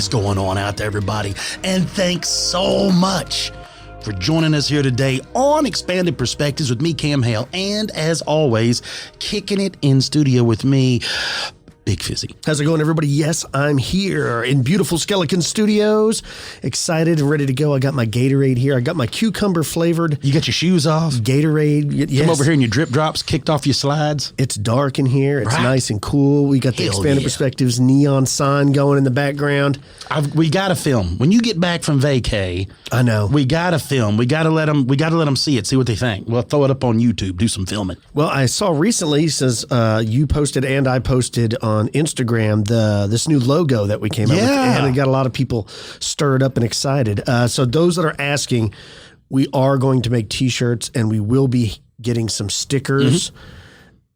going on out there, everybody? And thanks so much for joining us here today on Expanded Perspectives with me, Cam Hale, and as always, kicking it in studio with me, Big Fizzy. How's it going, everybody? Yes, I'm here in beautiful Skeleton Studios. Excited and ready to go. I got my Gatorade here. I got my cucumber flavored. You got your shoes off? Gatorade. Yes. Come over here and your drip drops kicked off your slides. It's dark in here. It's nice and cool. We got the Hell Expanded Perspectives neon sign going in the background. We got to film. When you get back from vacay, I know. We got to film. We got to let them see it, see what they think. We'll throw it up on YouTube, do some filming. Well, I saw recently, since you posted and I posted on Instagram, this new logo that we came up with, and it got a lot of people stirred up and excited. So those that are asking, we are going to make T-shirts, and we will be getting some stickers.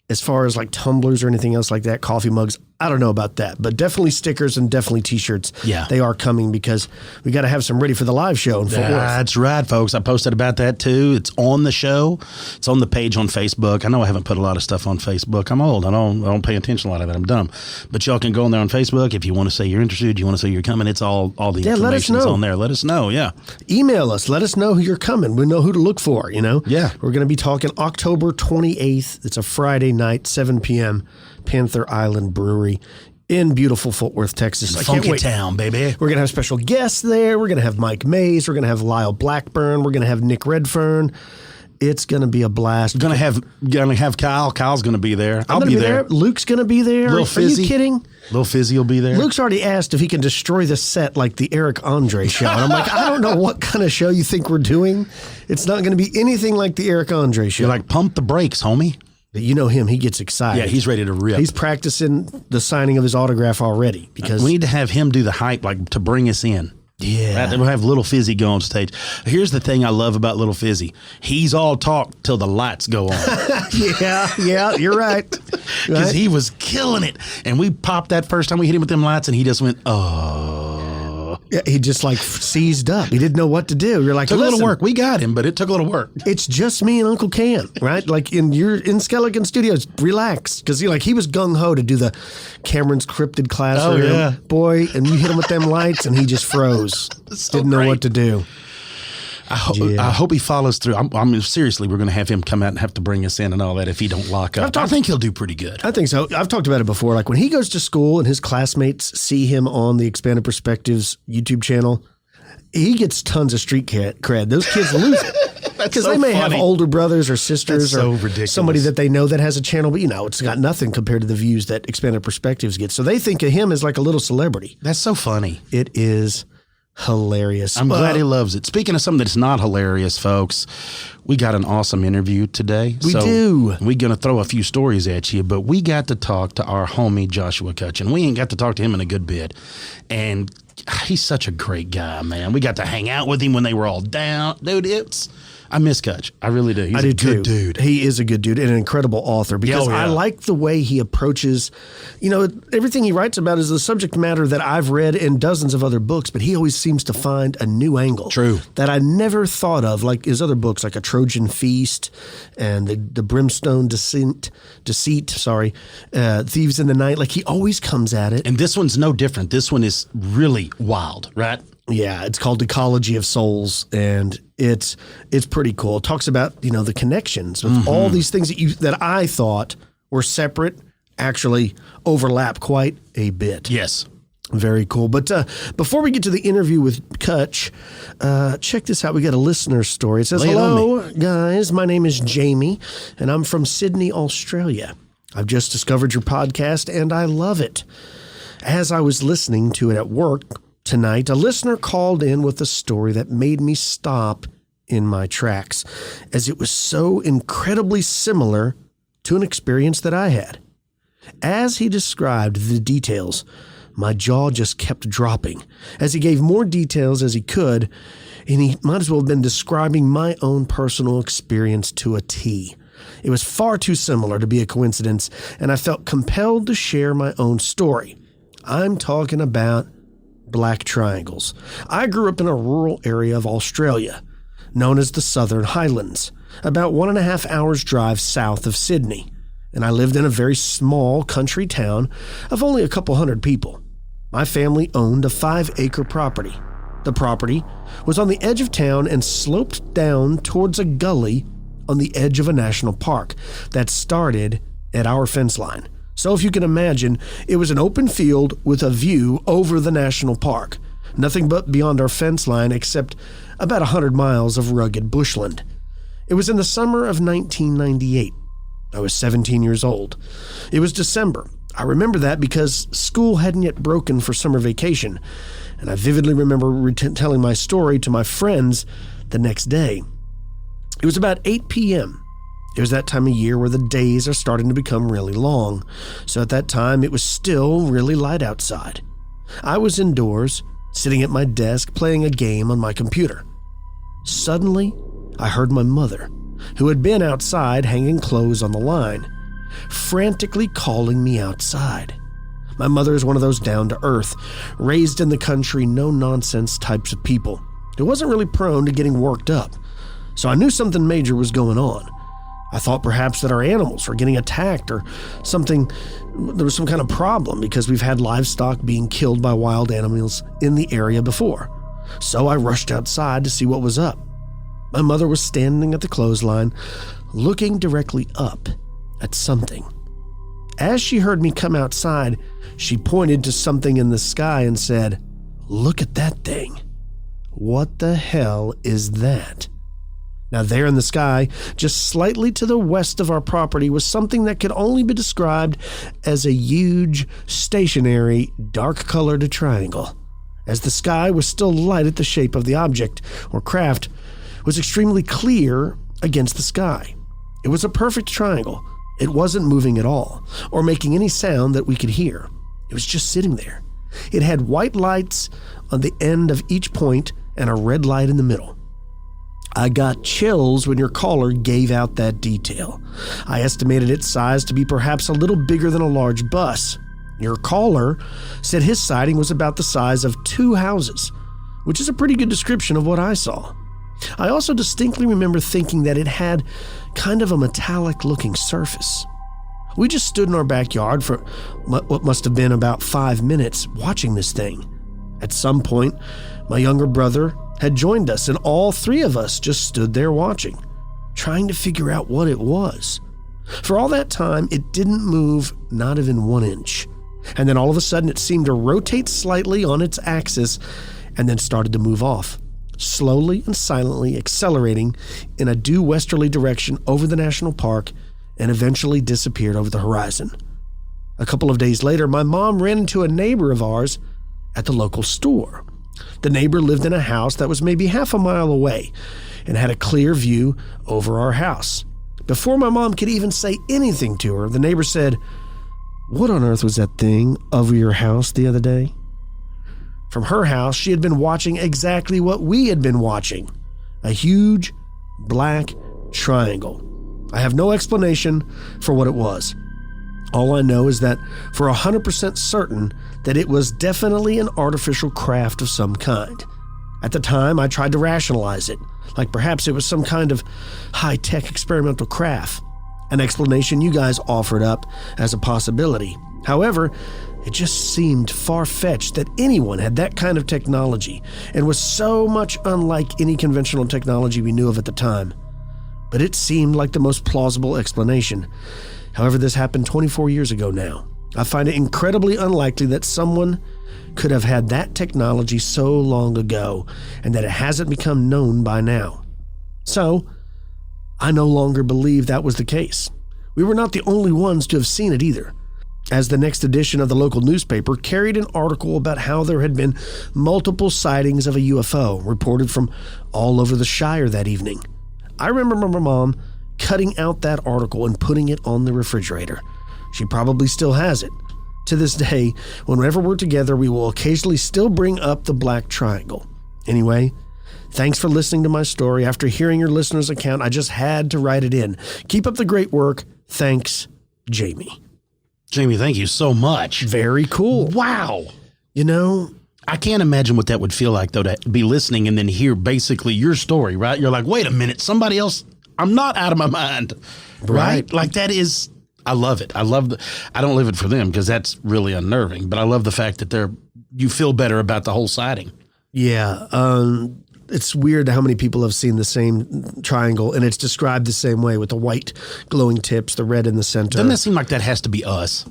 As far as like tumblers or anything else like that, coffee mugs, I don't know about that, but definitely stickers and definitely T-shirts. Yeah. They are coming because we got to have some ready for the live show in Fort Worth. That's right, folks. I posted about that too. It's on the show. It's on the page on Facebook. I know I haven't put a lot of stuff on Facebook. I'm old. I don't pay attention a lot of it. I'm dumb. But y'all can go on there on Facebook if you want to say you're interested, you want to say you're coming. It's all the information's on there. Let us know. Yeah. Email us. Let us know who you're coming. We know who to look for, you know? Yeah. We're going to be talking October 28th. It's a Friday night, 7 p.m., Panther Island Brewery in beautiful Fort Worth, Texas. Funky town, baby. We're going to have special guests there. We're going to have Mike Mays. We're going to have Lyle Blackburn. We're going to have Nick Redfern. It's going to be a blast. Gonna have Kyle. Kyle's going to be there. I'll be there. Luke's going to be there. Little Fizzy. Are you kidding? Little Fizzy will be there. Luke's already asked if he can destroy the set like the Eric Andre show. And I'm like, I don't know what kind of show you think we're doing. It's not going to be anything like the Eric Andre show. You're like, pump the brakes, homie. You know him. He gets excited. Yeah, he's ready to rip. He's practicing the signing of his autograph already. Because we need to have him do the hype, like to bring us in. Yeah. We'll have Little Fizzy go on stage. Here's the thing I love about Little Fizzy. He's all talk till the lights go on. Yeah, you're right. Because he was killing it. And we popped that first time we hit him with them lights, and he just went, oh. Yeah, he just like seized up. He didn't know what to do. You're like, took a little work. We got him, but it took a little work. It's just me and Uncle Cam, right? Like you're in Skeleton Studios, relax. Because he was gung-ho to do the Cameron's Cryptid Classroom. Oh, yeah. Boy, and you hit him with them lights, and he just froze. Didn't know what to do. I hope he follows through. I'm seriously, we're going to have him come out and have to bring us in and all that if he don't lock up. I think he'll do pretty good. I think so. I've talked about it before. Like when he goes to school and his classmates see him on the Expanded Perspectives YouTube channel, he gets tons of street cred. Those kids lose it. Because they may have older brothers or sisters or somebody that they know that has a channel, but it's got nothing compared to the views that Expanded Perspectives gets. So they think of him as like a little celebrity. That's so funny. It is hilarious. I'm glad he loves it. Speaking of something that's not hilarious, folks, we got an awesome interview today. We do. We're going to throw a few stories at you, but we got to talk to our homie Joshua Cutchin. We ain't got to talk to him in a good bit. And he's such a great guy, man. We got to hang out with him when they were all down. Dude, I miss Cutch. I really do. He's a good dude. He is a good dude and an incredible author because I like the way he approaches, everything he writes about is the subject matter that I've read in dozens of other books, but he always seems to find a new angle. True. That I never thought of, like his other books, like A Trojan Feast and the Brimstone Deceit, Thieves in the Night. Like he always comes at it. And this one's no different. This one is really wild, right? Yeah, it's called Ecology of Souls, and it's pretty cool. It talks about the connections with all these things that I thought were separate actually overlap quite a bit. Yes, very cool. But before we get to the interview with Cutch, check this out. We got a listener story. It says, "Hello, guys. My name is Jamie, and I'm from Sydney, Australia. I've just discovered your podcast, and I love it. As I was listening to it at work tonight, a listener called in with a story that made me stop in my tracks, as it was so incredibly similar to an experience that I had. As he described the details, my jaw just kept dropping, as he gave more details as he could, and he might as well have been describing my own personal experience to a T. It was far too similar to be a coincidence, and I felt compelled to share my own story. I'm talking about black triangles. I grew up in a rural area of Australia, known as the Southern Highlands, about 1.5 hours drive south of Sydney, and I lived in a very small country town of only a couple hundred people. My family owned a 5-acre property. The property was on the edge of town and sloped down towards a gully on the edge of a national park that started at our fence line. So if you can imagine, it was an open field with a view over the national park. Nothing but beyond our fence line except about 100 miles of rugged bushland. It was in the summer of 1998. I was 17 years old. It was December. I remember that because school hadn't yet broken for summer vacation, and I vividly remember telling my story to my friends the next day. It was about 8 p.m. It was that time of year where the days are starting to become really long, so at that time it was still really light outside. I was indoors, sitting at my desk playing a game on my computer. Suddenly, I heard my mother, who had been outside hanging clothes on the line, frantically calling me outside. My mother is one of those down-to-earth, raised in the country, no-nonsense types of people who wasn't really prone to getting worked up, so I knew something major was going on. I thought perhaps that our animals were getting attacked or something. There was some kind of problem because we've had livestock being killed by wild animals in the area before. So I rushed outside to see what was up. My mother was standing at the clothesline, looking directly up at something. As she heard me come outside, she pointed to something in the sky and said, "Look at that thing. What the hell is that?" Now there in the sky, just slightly to the west of our property, was something that could only be described as a huge, stationary, dark-colored triangle. As the sky was still light at the shape of the object, or craft, was extremely clear against the sky. It was a perfect triangle. It wasn't moving at all, or making any sound that we could hear. It was just sitting there. It had white lights on the end of each point and a red light in the middle. I got chills when your caller gave out that detail. I estimated its size to be perhaps a little bigger than a large bus. Your caller said his sighting was about the size of 2 houses, which is a pretty good description of what I saw. I also distinctly remember thinking that it had kind of a metallic-looking surface. We just stood in our backyard for what must have been about 5 minutes watching this thing. At some point, my younger brother had joined us, and all 3 of us just stood there watching, trying to figure out what it was. For all that time, it didn't move not even 1 inch. And then all of a sudden, it seemed to rotate slightly on its axis and then started to move off, slowly and silently accelerating in a due westerly direction over the national park and eventually disappeared over the horizon. A couple of days later, my mom ran into a neighbor of ours at the local store. The neighbor lived in a house that was maybe half a mile away and had a clear view over our house. Before my mom could even say anything to her, the neighbor said, "What on earth was that thing over your house the other day?" From her house, she had been watching exactly what we had been watching, a huge black triangle. I have no explanation for what it was. All I know is that for 100% certain that it was definitely an artificial craft of some kind. At the time, I tried to rationalize it, like perhaps it was some kind of high-tech experimental craft, an explanation you guys offered up as a possibility. However, it just seemed far-fetched that anyone had that kind of technology and was so much unlike any conventional technology we knew of at the time. But it seemed like the most plausible explanation. However, this happened 24 years ago now. I find it incredibly unlikely that someone could have had that technology so long ago and that it hasn't become known by now. So, I no longer believe that was the case. We were not the only ones to have seen it either, as the next edition of the local newspaper carried an article about how there had been multiple sightings of a UFO reported from all over the Shire that evening. I remember my mom cutting out that article and putting it on the refrigerator. She probably still has it. To this day, whenever we're together, we will occasionally still bring up the black triangle. Anyway, thanks for listening to my story. After hearing your listener's account, I just had to write it in. Keep up the great work. Thanks, Jamie. Jamie, thank you so much. Very cool. Wow. You know, I can't imagine what that would feel like, though, to be listening and then hear basically your story, right? You're like, wait a minute, somebody else, I'm not out of my mind, right? Like that is, I love it. I don't live it for them because that's really unnerving, but I love the fact that they're you feel better about the whole sighting. Yeah. It's weird how many people have seen the same triangle, and it's described the same way with the white glowing tips, the red in the center. Doesn't that seem like that has to be us?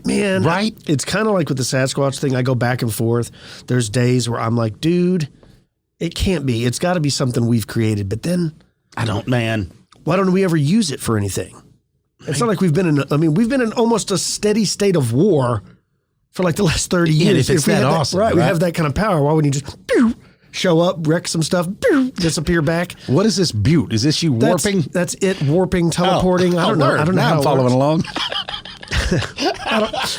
Man, right? It's kind of like with the Sasquatch thing. I go back and forth. There's days where I'm like, dude, it can't be. It's got to be something we've created. But then why don't we ever use it for anything? It's not like we've been in almost a steady state of war for like the last 30 years. If it's that awesome. Right. We have that kind of power. Why wouldn't you just show up, wreck some stuff, disappear back? What is this butte? Is this you warping? That's it. Warping, teleporting. I don't know. Now I'm following along.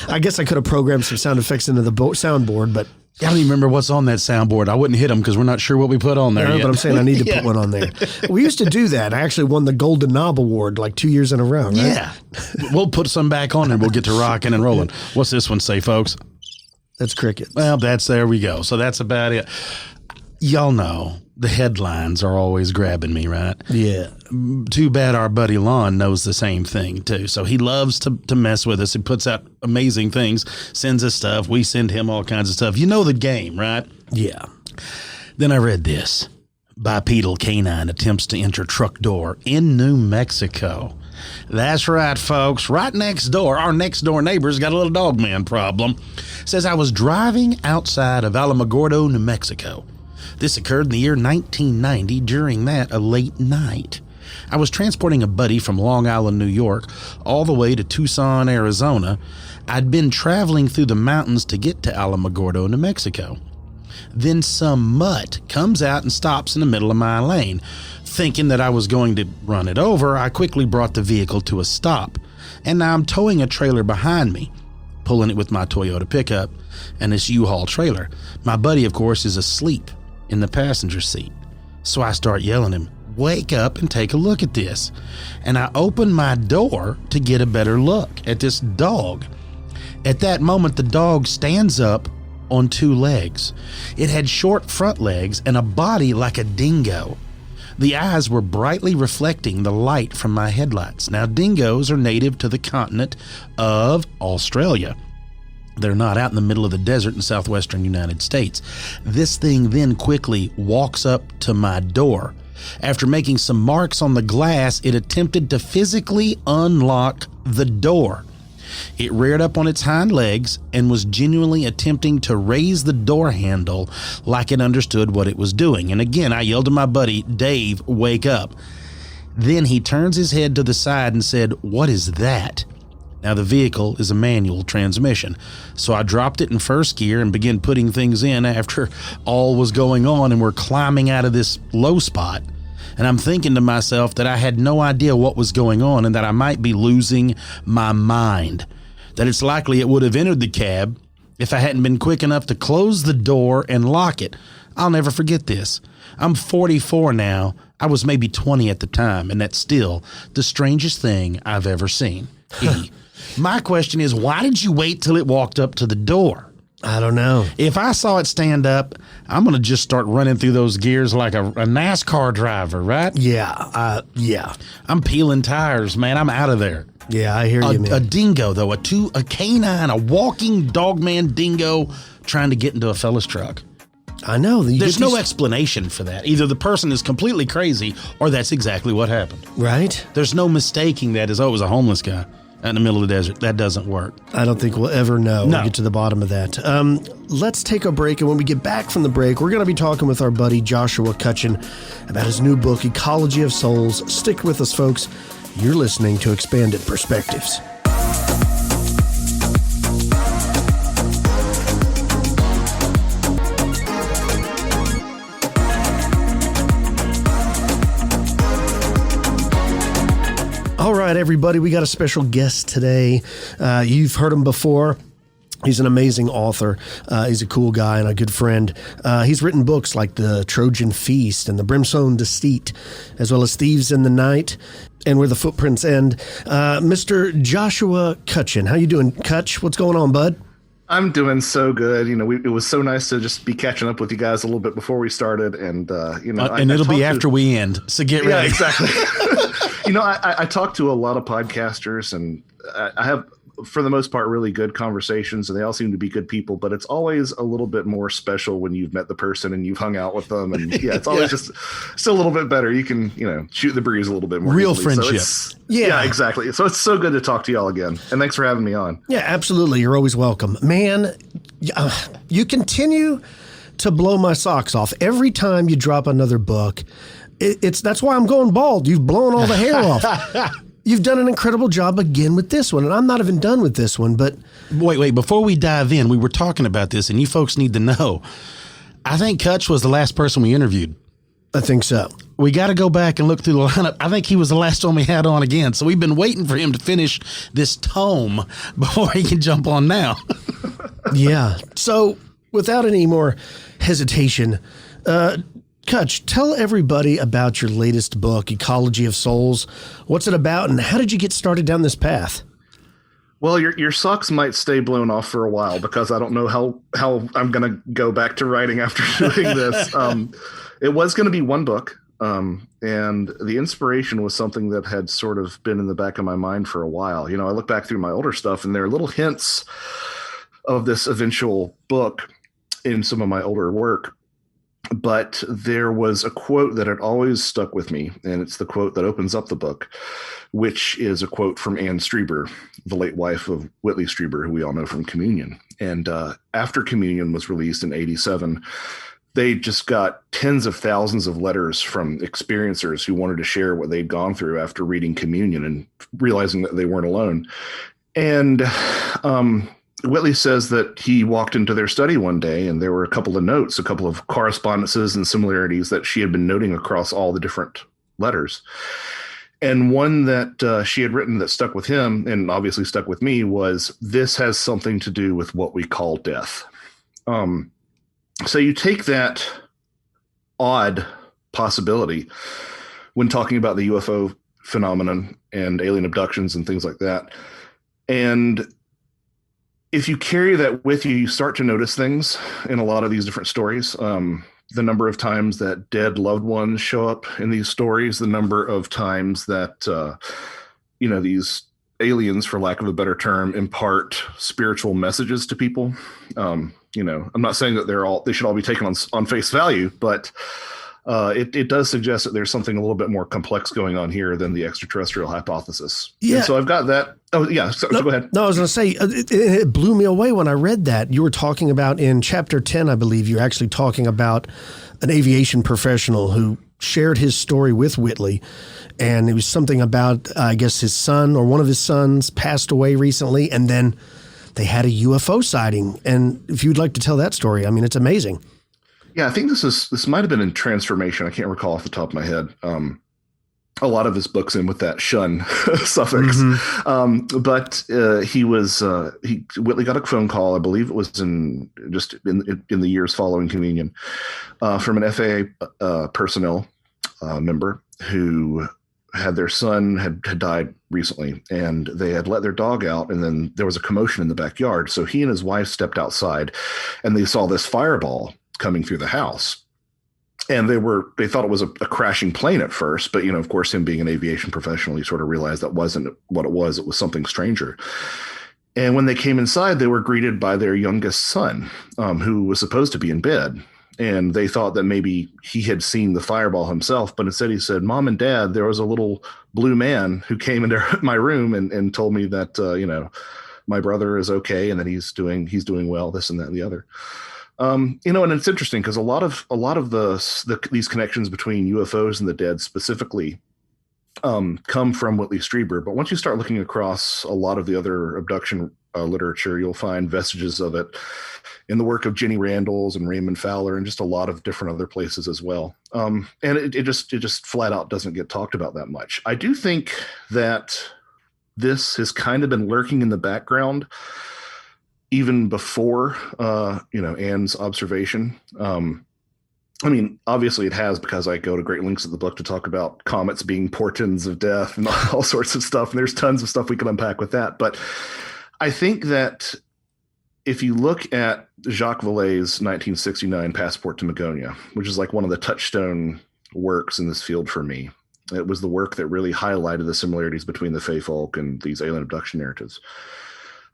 I guess I could have programmed some sound effects into the soundboard, but I don't even remember what's on that soundboard. I wouldn't hit them because we're not sure what we put on there yet. But I'm saying I need to put one on there. We used to do that. I actually won the Golden Knob Award like 2 years in a row. Right? Yeah. We'll put some back on and we'll get to rocking and rolling. What's this one say, folks? That's crickets. Well, there we go. So that's about it. Y'all know the headlines are always grabbing me, right? Yeah. Too bad our buddy Lon knows the same thing, too. So he loves to mess with us. He puts out amazing things, sends us stuff. We send him all kinds of stuff. You know the game, right? Yeah. Then I read this. Bipedal canine attempts to enter truck door in New Mexico. That's right, folks. Right next door, our next door neighbor's got a little Dogman problem. Says, I was driving outside of Alamogordo, New Mexico. This occurred in the year 1990, during that a late night. I was transporting a buddy from Long Island, New York, all the way to Tucson, Arizona. I'd been traveling through the mountains to get to Alamogordo, New Mexico. Then some mutt comes out and stops in the middle of my lane. Thinking that I was going to run it over, I quickly brought the vehicle to a stop. And now I'm towing a trailer behind me, pulling it with my Toyota pickup and this U-Haul trailer. My buddy, of course, is asleep in the passenger seat. So I start yelling at him, wake up and take a look at this. And I open my door to get a better look at this dog. At that moment, the dog stands up on two legs. It had short front legs and a body like a dingo. The eyes were brightly reflecting the light from my headlights. Now, dingoes are native to the continent of Australia. They're not out in the middle of the desert in southwestern United States. This thing then quickly walks up to my door. After making some marks on the glass, it attempted to physically unlock the door. It reared up on its hind legs and was genuinely attempting to raise the door handle like it understood what it was doing. And again, I yelled to my buddy, Dave, wake up. Then he turns his head to the side and said, what is that? Now, the vehicle is a manual transmission, so I dropped it in first gear and began putting things in after all was going on, and we're climbing out of this low spot. And I'm thinking to myself that I had no idea what was going on and that I might be losing my mind, that it's likely it would have entered the cab if I hadn't been quick enough to close the door and lock it. I'll never forget this. I'm 44 now. I was maybe 20 at the time, and that's still the strangest thing I've ever seen. My question is, why did you wait till it walked up to the door? I don't know. If I saw it stand up, I'm going to just start running through those gears like a NASCAR driver, right? Yeah. I'm peeling tires, man. I'm out of there. Yeah, I hear you, man. A dingo, though, a canine, a walking dogman dingo trying to get into a fella's truck. I know. There's no explanation for that. Either the person is completely crazy or that's exactly what happened. Right? There's no mistaking that as, it was a homeless guy out in the middle of the desert. That doesn't work. I don't think we'll ever know. No. We'll get to the bottom of that. Let's take a break, and when we get back from the break, we're going to be talking with our buddy Joshua Cutchin about his new book, Ecology of Souls. Stick with us, folks. You're listening to Expanded Perspectives. All right, everybody, we got a special guest today. You've heard him before. He's an amazing author. He's a cool guy and a good friend. He's written books like The Trojan Feast and The Brimstone Deceit, as well as Thieves in the Night and Where the Footprints End. Mr. Joshua Cutchin. How you doing, Cutch? What's going on, bud? I'm doing so good. It was so nice to just be catching up with you guys a little bit before we started. And, and it'll be after we end. So get ready. Yeah, exactly. I talk to a lot of podcasters, and I have for the most part, really good conversations, and they all seem to be good people. But it's always a little bit more special when you've met the person and you've hung out with them, and it's always just a little bit better. You can shoot the breeze a little bit more. Real easily. friendship. So yeah, exactly. So it's so good to talk to y'all again, and thanks for having me on. Yeah, absolutely. You're always welcome, man. You continue to blow my socks off every time you drop another book. That's why I'm going bald. You've blown all the hair off. You've done an incredible job again with this one, and I'm not even done with this one, but... Wait, before we dive in, we were talking about this, and you folks need to know, I think Cutch was the last person we interviewed. I think so. We got to go back and look through the lineup. I think he was the last one we had on again, so we've been waiting for him to finish this tome before he can jump on now. Yeah. So, without any more hesitation, Cutch, tell everybody about your latest book, Ecology of Souls. What's it about, and how did you get started down this path? Well, your socks might stay blown off for a while because I don't know how I'm going to go back to writing after doing this. It was going to be one book, and the inspiration was something that had sort of been in the back of my mind for a while. I look back through my older stuff, and there are little hints of this eventual book in some of my older work. But there was a quote that had always stuck with me, and it's the quote that opens up the book, which is a quote from Anne Strieber, the late wife of Whitley Strieber, who we all know from Communion. And after Communion was released in 1987, they just got tens of thousands of letters from experiencers who wanted to share what they'd gone through after reading Communion and realizing that they weren't alone. And Whitley says that he walked into their study one day and there were a couple of notes, a couple of correspondences and similarities that she had been noting across all the different letters. And one that she had written that stuck with him and obviously stuck with me was, "This has something to do with what we call death." So you take that odd possibility when talking about the UFO phenomenon and alien abductions and things like that. And if you carry that with you, you start to notice things in a lot of these different stories. The number of times that dead loved ones show up in these stories, the number of times that, these aliens, for lack of a better term, impart spiritual messages to people. I'm not saying that they should all be taken on face value, but it does suggest that there's something a little bit more complex going on here than the extraterrestrial hypothesis. Yeah. And so I've got that. Oh, yeah. So go ahead. No, I was going to say, it blew me away when I read that. You were talking about in chapter 10, I believe, you're actually talking about an aviation professional who shared his story with Whitley. And it was something about, I guess, his son or one of his sons passed away recently. And then they had a UFO sighting. And if you'd like to tell that story, I mean, it's amazing. Yeah, I think this might have been in Transformation. I can't recall off the top of my head. A lot of his books in with that shun suffix. Mm-hmm. But Whitley got a phone call. I believe it was in the years following Communion, from an FAA personnel member who had their son had died recently, and they had let their dog out, and then there was a commotion in the backyard. So he and his wife stepped outside, and they saw this fireball coming through the house. And they thought it was a crashing plane at first, but, of course, him being an aviation professional, he sort of realized that wasn't what it was. It was something stranger. And when they came inside, they were greeted by their youngest son, who was supposed to be in bed. And they thought that maybe he had seen the fireball himself, but instead he said, "Mom and Dad, there was a little blue man who came into my room and told me that, my brother is okay, and that he's doing well, this and that and the other." And it's interesting because a lot of these connections between UFOs and the dead specifically come from Whitley Strieber. But once you start looking across a lot of the other abduction literature, you'll find vestiges of it in the work of Jenny Randles and Raymond Fowler and just a lot of different other places as well. And it just flat out doesn't get talked about that much. I do think that this has kind of been lurking in the background even before, Anne's observation. Obviously it has, because I go to great lengths of the book to talk about comets being portents of death and all sorts of stuff. And there's tons of stuff we can unpack with that. But I think that if you look at Jacques Vallée's 1969 Passport to Magonia, which is like one of the touchstone works in this field for me, it was the work that really highlighted the similarities between the Fey folk and these alien abduction narratives.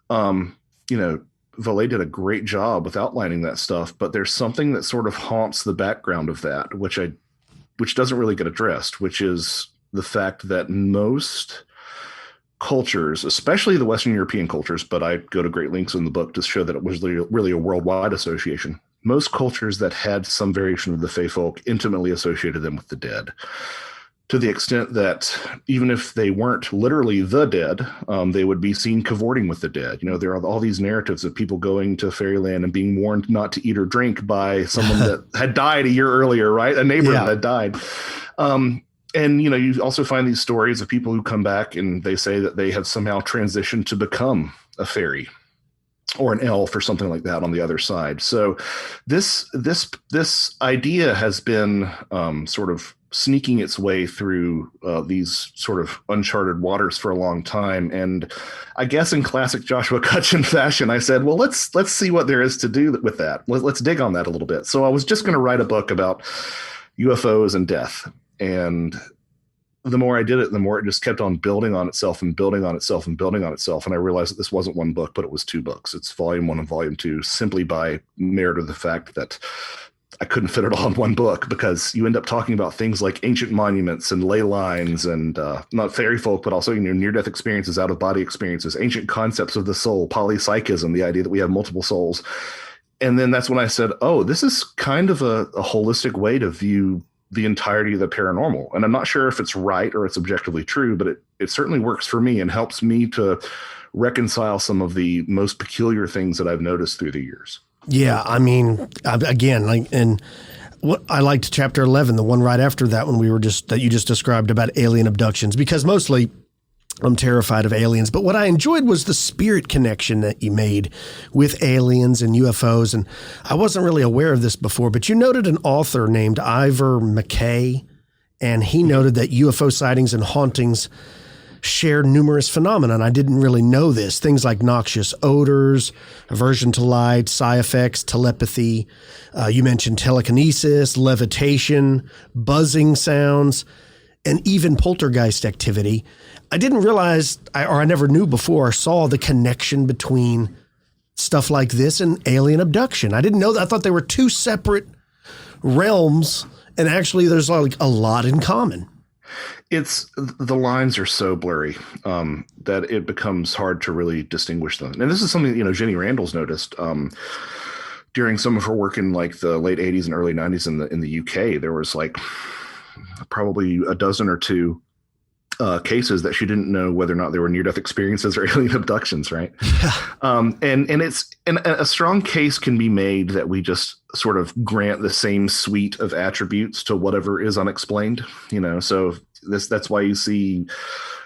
You know, Valet did a great job with outlining that stuff, but there's something that sort of haunts the background of that, which doesn't really get addressed, which is the fact that most cultures, especially the Western European cultures, but I go to great lengths in the book to show that it was really a worldwide association. Most cultures that had some variation of the Fey folk intimately associated them with the dead, to the extent that even if they weren't literally the dead, they would be seen cavorting with the dead. You know, there are all these narratives of people going to fairyland and being warned not to eat or drink by someone that had died a year earlier, right? A neighbor that had died. And, you know, you also find these stories of people who come back and they say that they have somehow transitioned to become a fairy or an elf or something like that on the other side. So this idea has been sort of sneaking its way through these sort of uncharted waters for a long time. And I guess in classic Joshua Cutchin fashion, I said, well, let's see what there is to do with that. Let's dig on that a little bit. So I was just going to write a book about UFOs and death. And the more I did it, the more it just kept on building on itself and building on itself and building on itself. And I realized that this wasn't one book, but it was two books. It's volume 1 and volume 2, simply by merit of the fact that I couldn't fit it all in one book, because you end up talking about things like ancient monuments and ley lines and not fairy folk, but also, you know, near-death experiences, out-of-body experiences, ancient concepts of the soul, polypsychism, the idea that we have multiple souls. And then that's when I said, oh, this is kind of a holistic way to view the entirety of the paranormal. And I'm not sure if it's right or it's objectively true, but it certainly works for me and helps me to reconcile some of the most peculiar things that I've noticed through the years. Yeah, I mean, again, and what I liked chapter 11, the one right after that one that you just described about alien abductions, because mostly I'm terrified of aliens. But what I enjoyed was the spirit connection that you made with aliens and UFOs. And I wasn't really aware of this before, but you noted an author named Ivor McKay, and he noted that UFO sightings and hauntings share numerous phenomena. And I didn't really know this. Things like noxious odors, aversion to light, psi effects, telepathy. You mentioned telekinesis, levitation, buzzing sounds, and even poltergeist activity. I didn't realize, or I never knew before, or saw the connection between stuff like this and alien abduction. I didn't know that. I thought they were two separate realms, and actually there's like a lot in common. The lines are so blurry that it becomes hard to really distinguish them. And this is something, you know, Jenny Randall's noticed during some of her work in like the late 80s and early 90s in the UK. There was like probably a dozen or two cases that she didn't know whether or not they were near-death experiences or alien abductions, right? And a strong case can be made that we just sort of grant the same suite of attributes to whatever is unexplained, you know. So that's why you see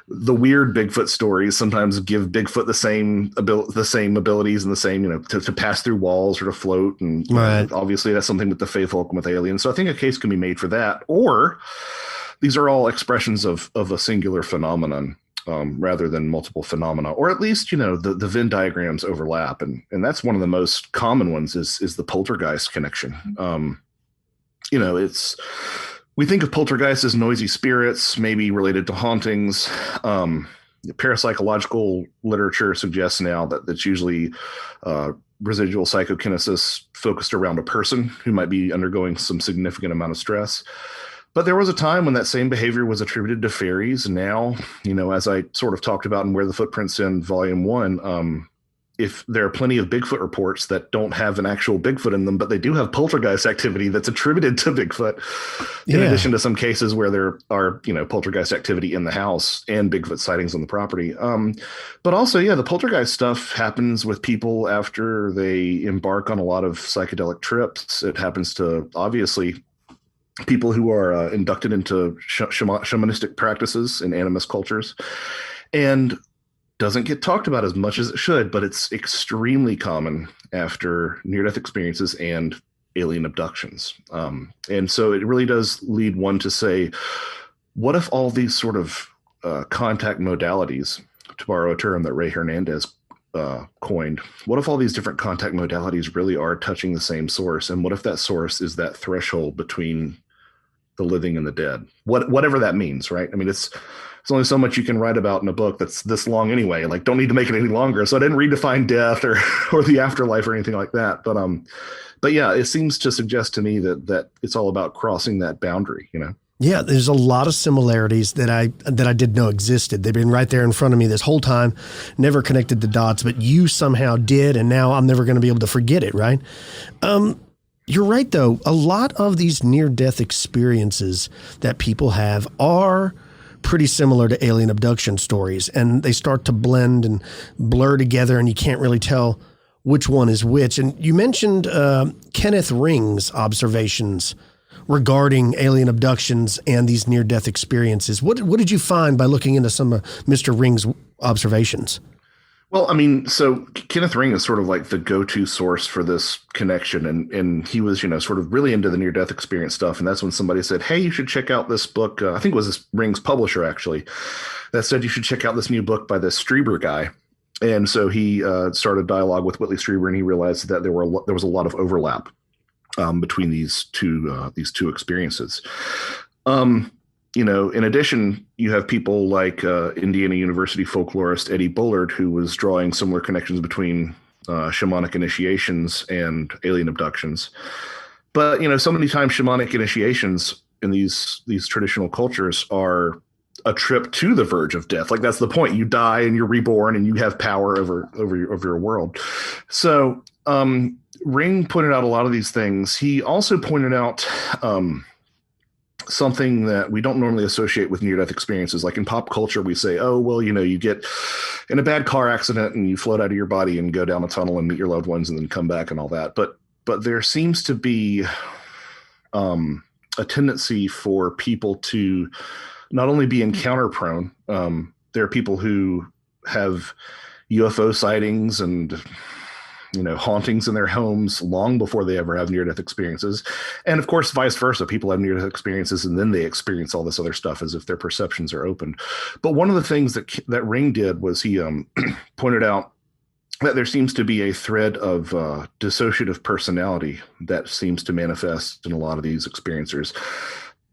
the weird Bigfoot stories sometimes give Bigfoot the same abilities and the same, you know, to pass through walls or to float. And right. Obviously that's something with the Fey folk and with aliens. So I think a case can be made for that, or these are all expressions of a singular phenomenon rather than multiple phenomena, or at least, you know, the Venn diagrams overlap. And that's one of the most common ones is the poltergeist connection. You know, we think of poltergeists as noisy spirits, maybe related to hauntings. Parapsychological literature suggests now that it's usually residual psychokinesis focused around a person who might be undergoing some significant amount of stress. But there was a time when that same behavior was attributed to fairies. And now, you know, as I sort of talked about in Where the Footprints in Volume 1, if there are plenty of Bigfoot reports that don't have an actual Bigfoot in them, but they do have poltergeist activity that's attributed to Bigfoot, in addition to some cases where there are, you know, poltergeist activity in the house and Bigfoot sightings on the property. But also, the poltergeist stuff happens with people after they embark on a lot of psychedelic trips. It happens to, obviously, people who are inducted into shamanistic practices in animist cultures, and doesn't get talked about as much as it should, but it's extremely common after near-death experiences and alien abductions. And so it really does lead one to say, what if all these sort of contact modalities, to borrow a term that Ray Hernandez coined, what if all these different contact modalities really are touching the same source? And what if that source is that threshold between the living and the dead, whatever that means, right? I mean, it's there's only so much you can write about in a book that's this long anyway. Like, don't need to make it any longer. So I didn't redefine death or the afterlife or anything like that. But yeah, it seems to suggest to me that it's all about crossing that boundary, you know? Yeah, there's a lot of similarities that I didn't know existed. They've been right there in front of me this whole time, never connected the dots, but you somehow did, and now I'm never going to be able to forget it, right? You're right, though. A lot of these near-death experiences that people have are pretty similar to alien abduction stories, and they start to blend and blur together, and you can't really tell which one is which. And you mentioned Kenneth Ring's observations regarding alien abductions and these near-death experiences. What did you find by looking into some of Mr. Ring's observations? Well, I mean, so Kenneth Ring is sort of like the go-to source for this connection. And he was, sort of really into the near-death experience stuff. And that's when somebody said, hey, you should check out this book. I think it was this Ring's publisher, actually, that said you should check out this new book by this Strieber guy. And so he started dialogue with Whitley Strieber, and he realized that there was a lot of overlap between these two experiences. In addition, you have people like Indiana University folklorist Eddie Bullard, who was drawing similar connections between shamanic initiations and alien abductions. But, so many times shamanic initiations in these traditional cultures are a trip to the verge of death. Like, that's the point. You die and you're reborn and you have power over your world. So Ring pointed out a lot of these things. He also pointed out something that we don't normally associate with near-death experiences. Like in pop culture, we say, oh, well, you get in a bad car accident and you float out of your body and go down a tunnel and meet your loved ones and then come back and all that. But there seems to be a tendency for people to not only be encounter prone. There are people who have UFO sightings and hauntings in their homes long before they ever have near-death experiences. And of course, vice versa. People have near-death experiences and then they experience all this other stuff as if their perceptions are opened. But one of the things that Ring did was he pointed out that there seems to be a thread of dissociative personality that seems to manifest in a lot of these experiencers,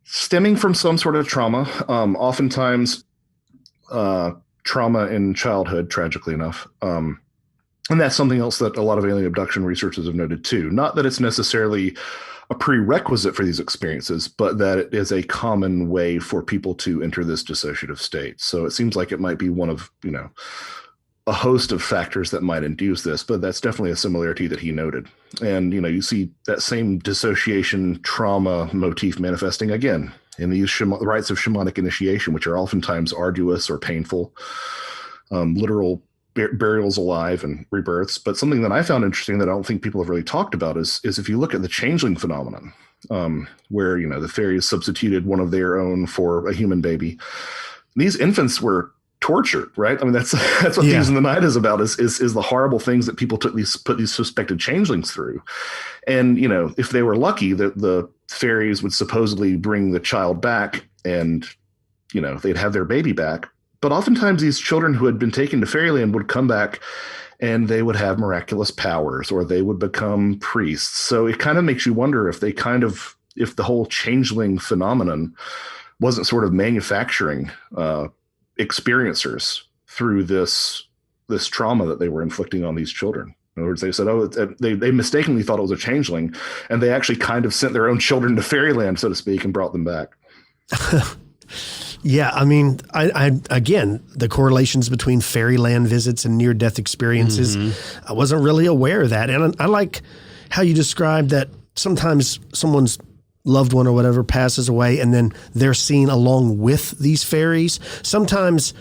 stemming from some sort of trauma, oftentimes trauma in childhood, tragically enough. And that's something else that a lot of alien abduction researchers have noted too. Not that it's necessarily a prerequisite for these experiences, but that it is a common way for people to enter this dissociative state. So it seems like it might be one of, a host of factors that might induce this, but that's definitely a similarity that he noted. And, you see that same dissociation trauma motif manifesting again in these rites of shamanic initiation, which are oftentimes arduous or painful, literal burials alive and rebirths. But something that I found interesting that I don't think people have really talked about is if you look at the changeling phenomenon, where, the fairies substituted one of their own for a human baby. These infants were tortured, right? I mean, that's what Thieves in the Night is about, is the horrible things that people put these suspected changelings through. And, if they were lucky, the fairies would supposedly bring the child back and, they'd have their baby back. But oftentimes these children who had been taken to fairyland would come back and they would have miraculous powers, or they would become priests. So it kind of makes you wonder if the whole changeling phenomenon wasn't sort of manufacturing experiencers through this trauma that they were inflicting on these children. In other words, they said, they mistakenly thought it was a changeling, and they actually kind of sent their own children to fairyland, so to speak, and brought them back. Yeah, I mean, I again, the correlations between fairyland visits and near-death experiences, I wasn't really aware of that. And I like how you described that sometimes someone's loved one or whatever passes away and then they're seen along with these fairies. Sometimes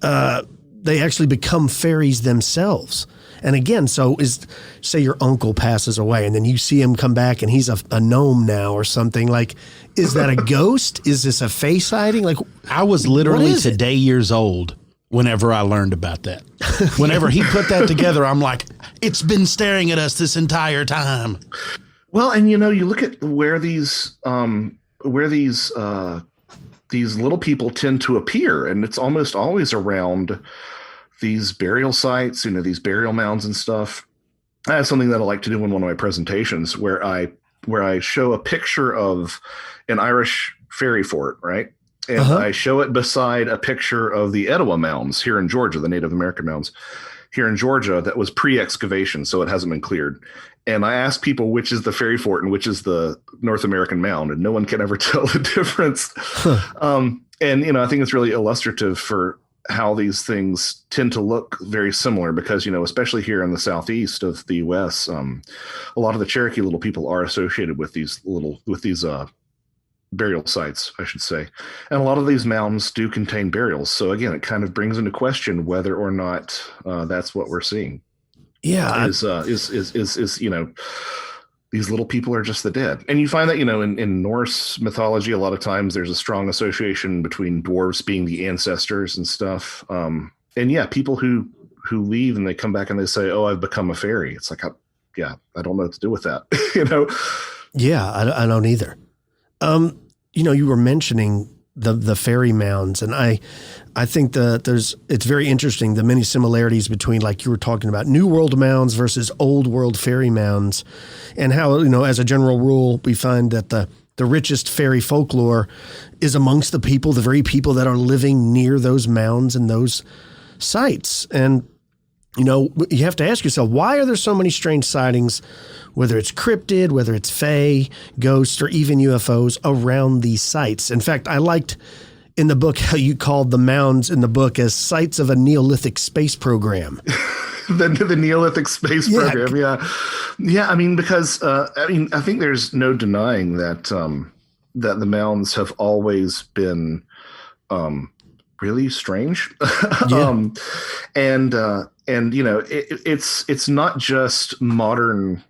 they actually become fairies themselves. And again, say your uncle passes away and then you see him come back and he's a gnome now or something. Like, is that a ghost? Is this a face sighting? Like, I was literally today years old whenever I learned about that. Whenever he put that together, I'm like, it's been staring at us this entire time. Well, and you look at where these little people tend to appear, and it's almost always around these burial sites, these burial mounds and stuff. I have something that I like to do in one of my presentations where I show a picture of an Irish fairy fort, right? and I show it beside a picture of the Etowah Mounds here in Georgia, the Native American mounds here in Georgia that was pre-excavation, so it hasn't been cleared. And I ask people which is the fairy fort and which is the North American mound, and no one can ever tell the difference. And, I think it's really illustrative for how these things tend to look very similar because, especially here in the southeast of the U.S., a lot of the Cherokee Little People are associated with these burial sites, I should say. And a lot of these mounds do contain burials. So again, it kind of brings into question whether or not that's what we're seeing. Yeah. Is these little people are just the dead. And you find that, in Norse mythology, a lot of times there's a strong association between dwarves being the ancestors and stuff. And yeah, people who leave and they come back and they say, oh, I've become a fairy. It's like, I don't know what to do with that, Yeah, I don't either. You were mentioning the fairy mounds, and I think it's very interesting, the many similarities between, like you were talking about, New World mounds versus Old World fairy mounds, and how, as a general rule, we find that the richest fairy folklore is amongst the very people that are living near those mounds and those sites. And you have to ask yourself, why are there so many strange sightings, whether it's cryptid, whether it's fae, ghosts, or even UFOs around these sites? In fact, I liked in the book how you called the mounds in the book as sites of a Neolithic space program. the Neolithic space program, yeah. Yeah, I mean, because, I think there's no denying that that the mounds have always been really strange. Yeah. It's not just modern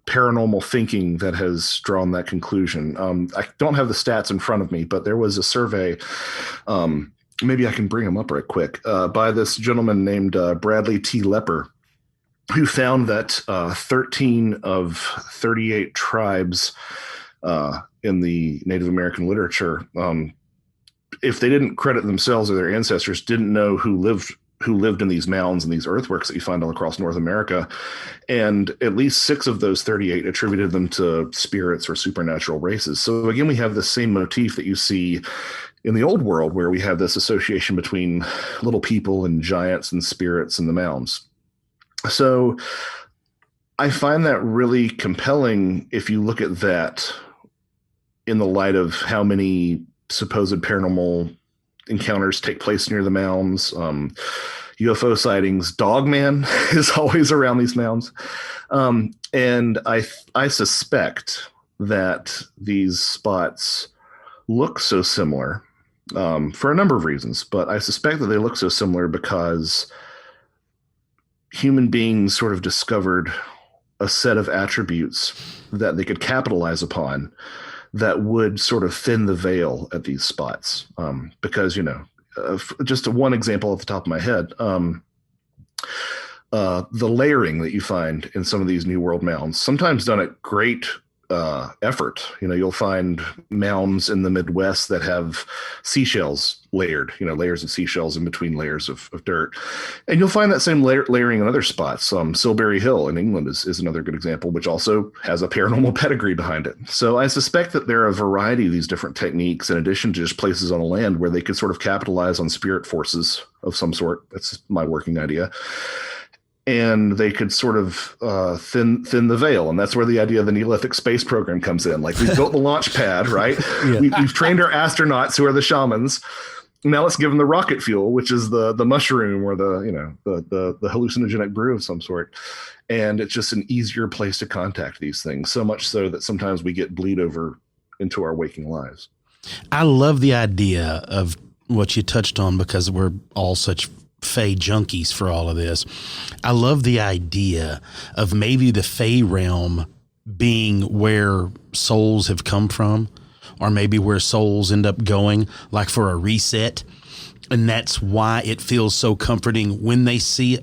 paranormal thinking that has drawn that conclusion. I don't have the stats in front of me, but there was a survey, maybe I can bring them up right quick, by this gentleman named Bradley T. Lepper, who found that 13 of 38 tribes in the Native American literature, if they didn't credit themselves or their ancestors, didn't know who lived in these mounds and these earthworks that you find all across North America. And at least 6 of those 38 attributed them to spirits or supernatural races. So again, we have the same motif that you see in the old world, where we have this association between little people and giants and spirits in the mounds. So I find that really compelling if you look at that in the light of how many supposed paranormal encounters take place near the mounds, UFO sightings. Dogman is always around these mounds. And I suspect that these spots look so similar for a number of reasons, but I suspect that they look so similar because human beings sort of discovered a set of attributes that they could capitalize upon that would sort of thin the veil at these spots. Because, just one example off the top of my head, the layering that you find in some of these New World mounds, sometimes done at great effort. You'll find mounds in the Midwest that have seashells layered, layers of seashells in between layers of dirt. And you'll find that same layering in other spots. Silbury Hill in England is another good example, which also has a paranormal pedigree behind it. So I suspect that there are a variety of these different techniques in addition to just places on the land where they could sort of capitalize on spirit forces of some sort. That's my working idea. And they could sort of thin the veil. And that's where the idea of the Neolithic space program comes in. Like, we've built the launch pad, right? Yeah. We've trained our astronauts who are the shamans. Now let's give them the rocket fuel, which is the mushroom or the hallucinogenic brew of some sort. And it's just an easier place to contact these things, so much so that sometimes we get bleed over into our waking lives. I love the idea of what you touched on, because we're all such Fae junkies for all of this. I love the idea of maybe the Fae realm being where souls have come from, or maybe where souls end up going, like for a reset. And that's why it feels so comforting when we see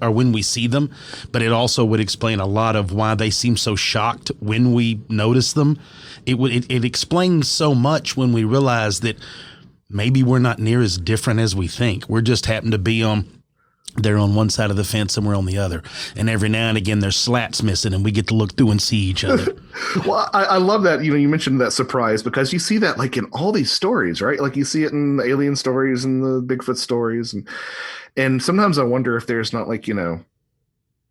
them. But it also would explain a lot of why they seem so shocked when we notice them. It explains so much when we realize that maybe we're not near as different as we think. We're just happen to be on they're on one side of the fence and we're on the other. And every now and again, there's slats missing and we get to look through and see each other. Well, I love that. You know, you mentioned that surprise because you see that like in all these stories, right? Like you see it in the alien stories and the Bigfoot stories. And sometimes I wonder if there's not like, you know,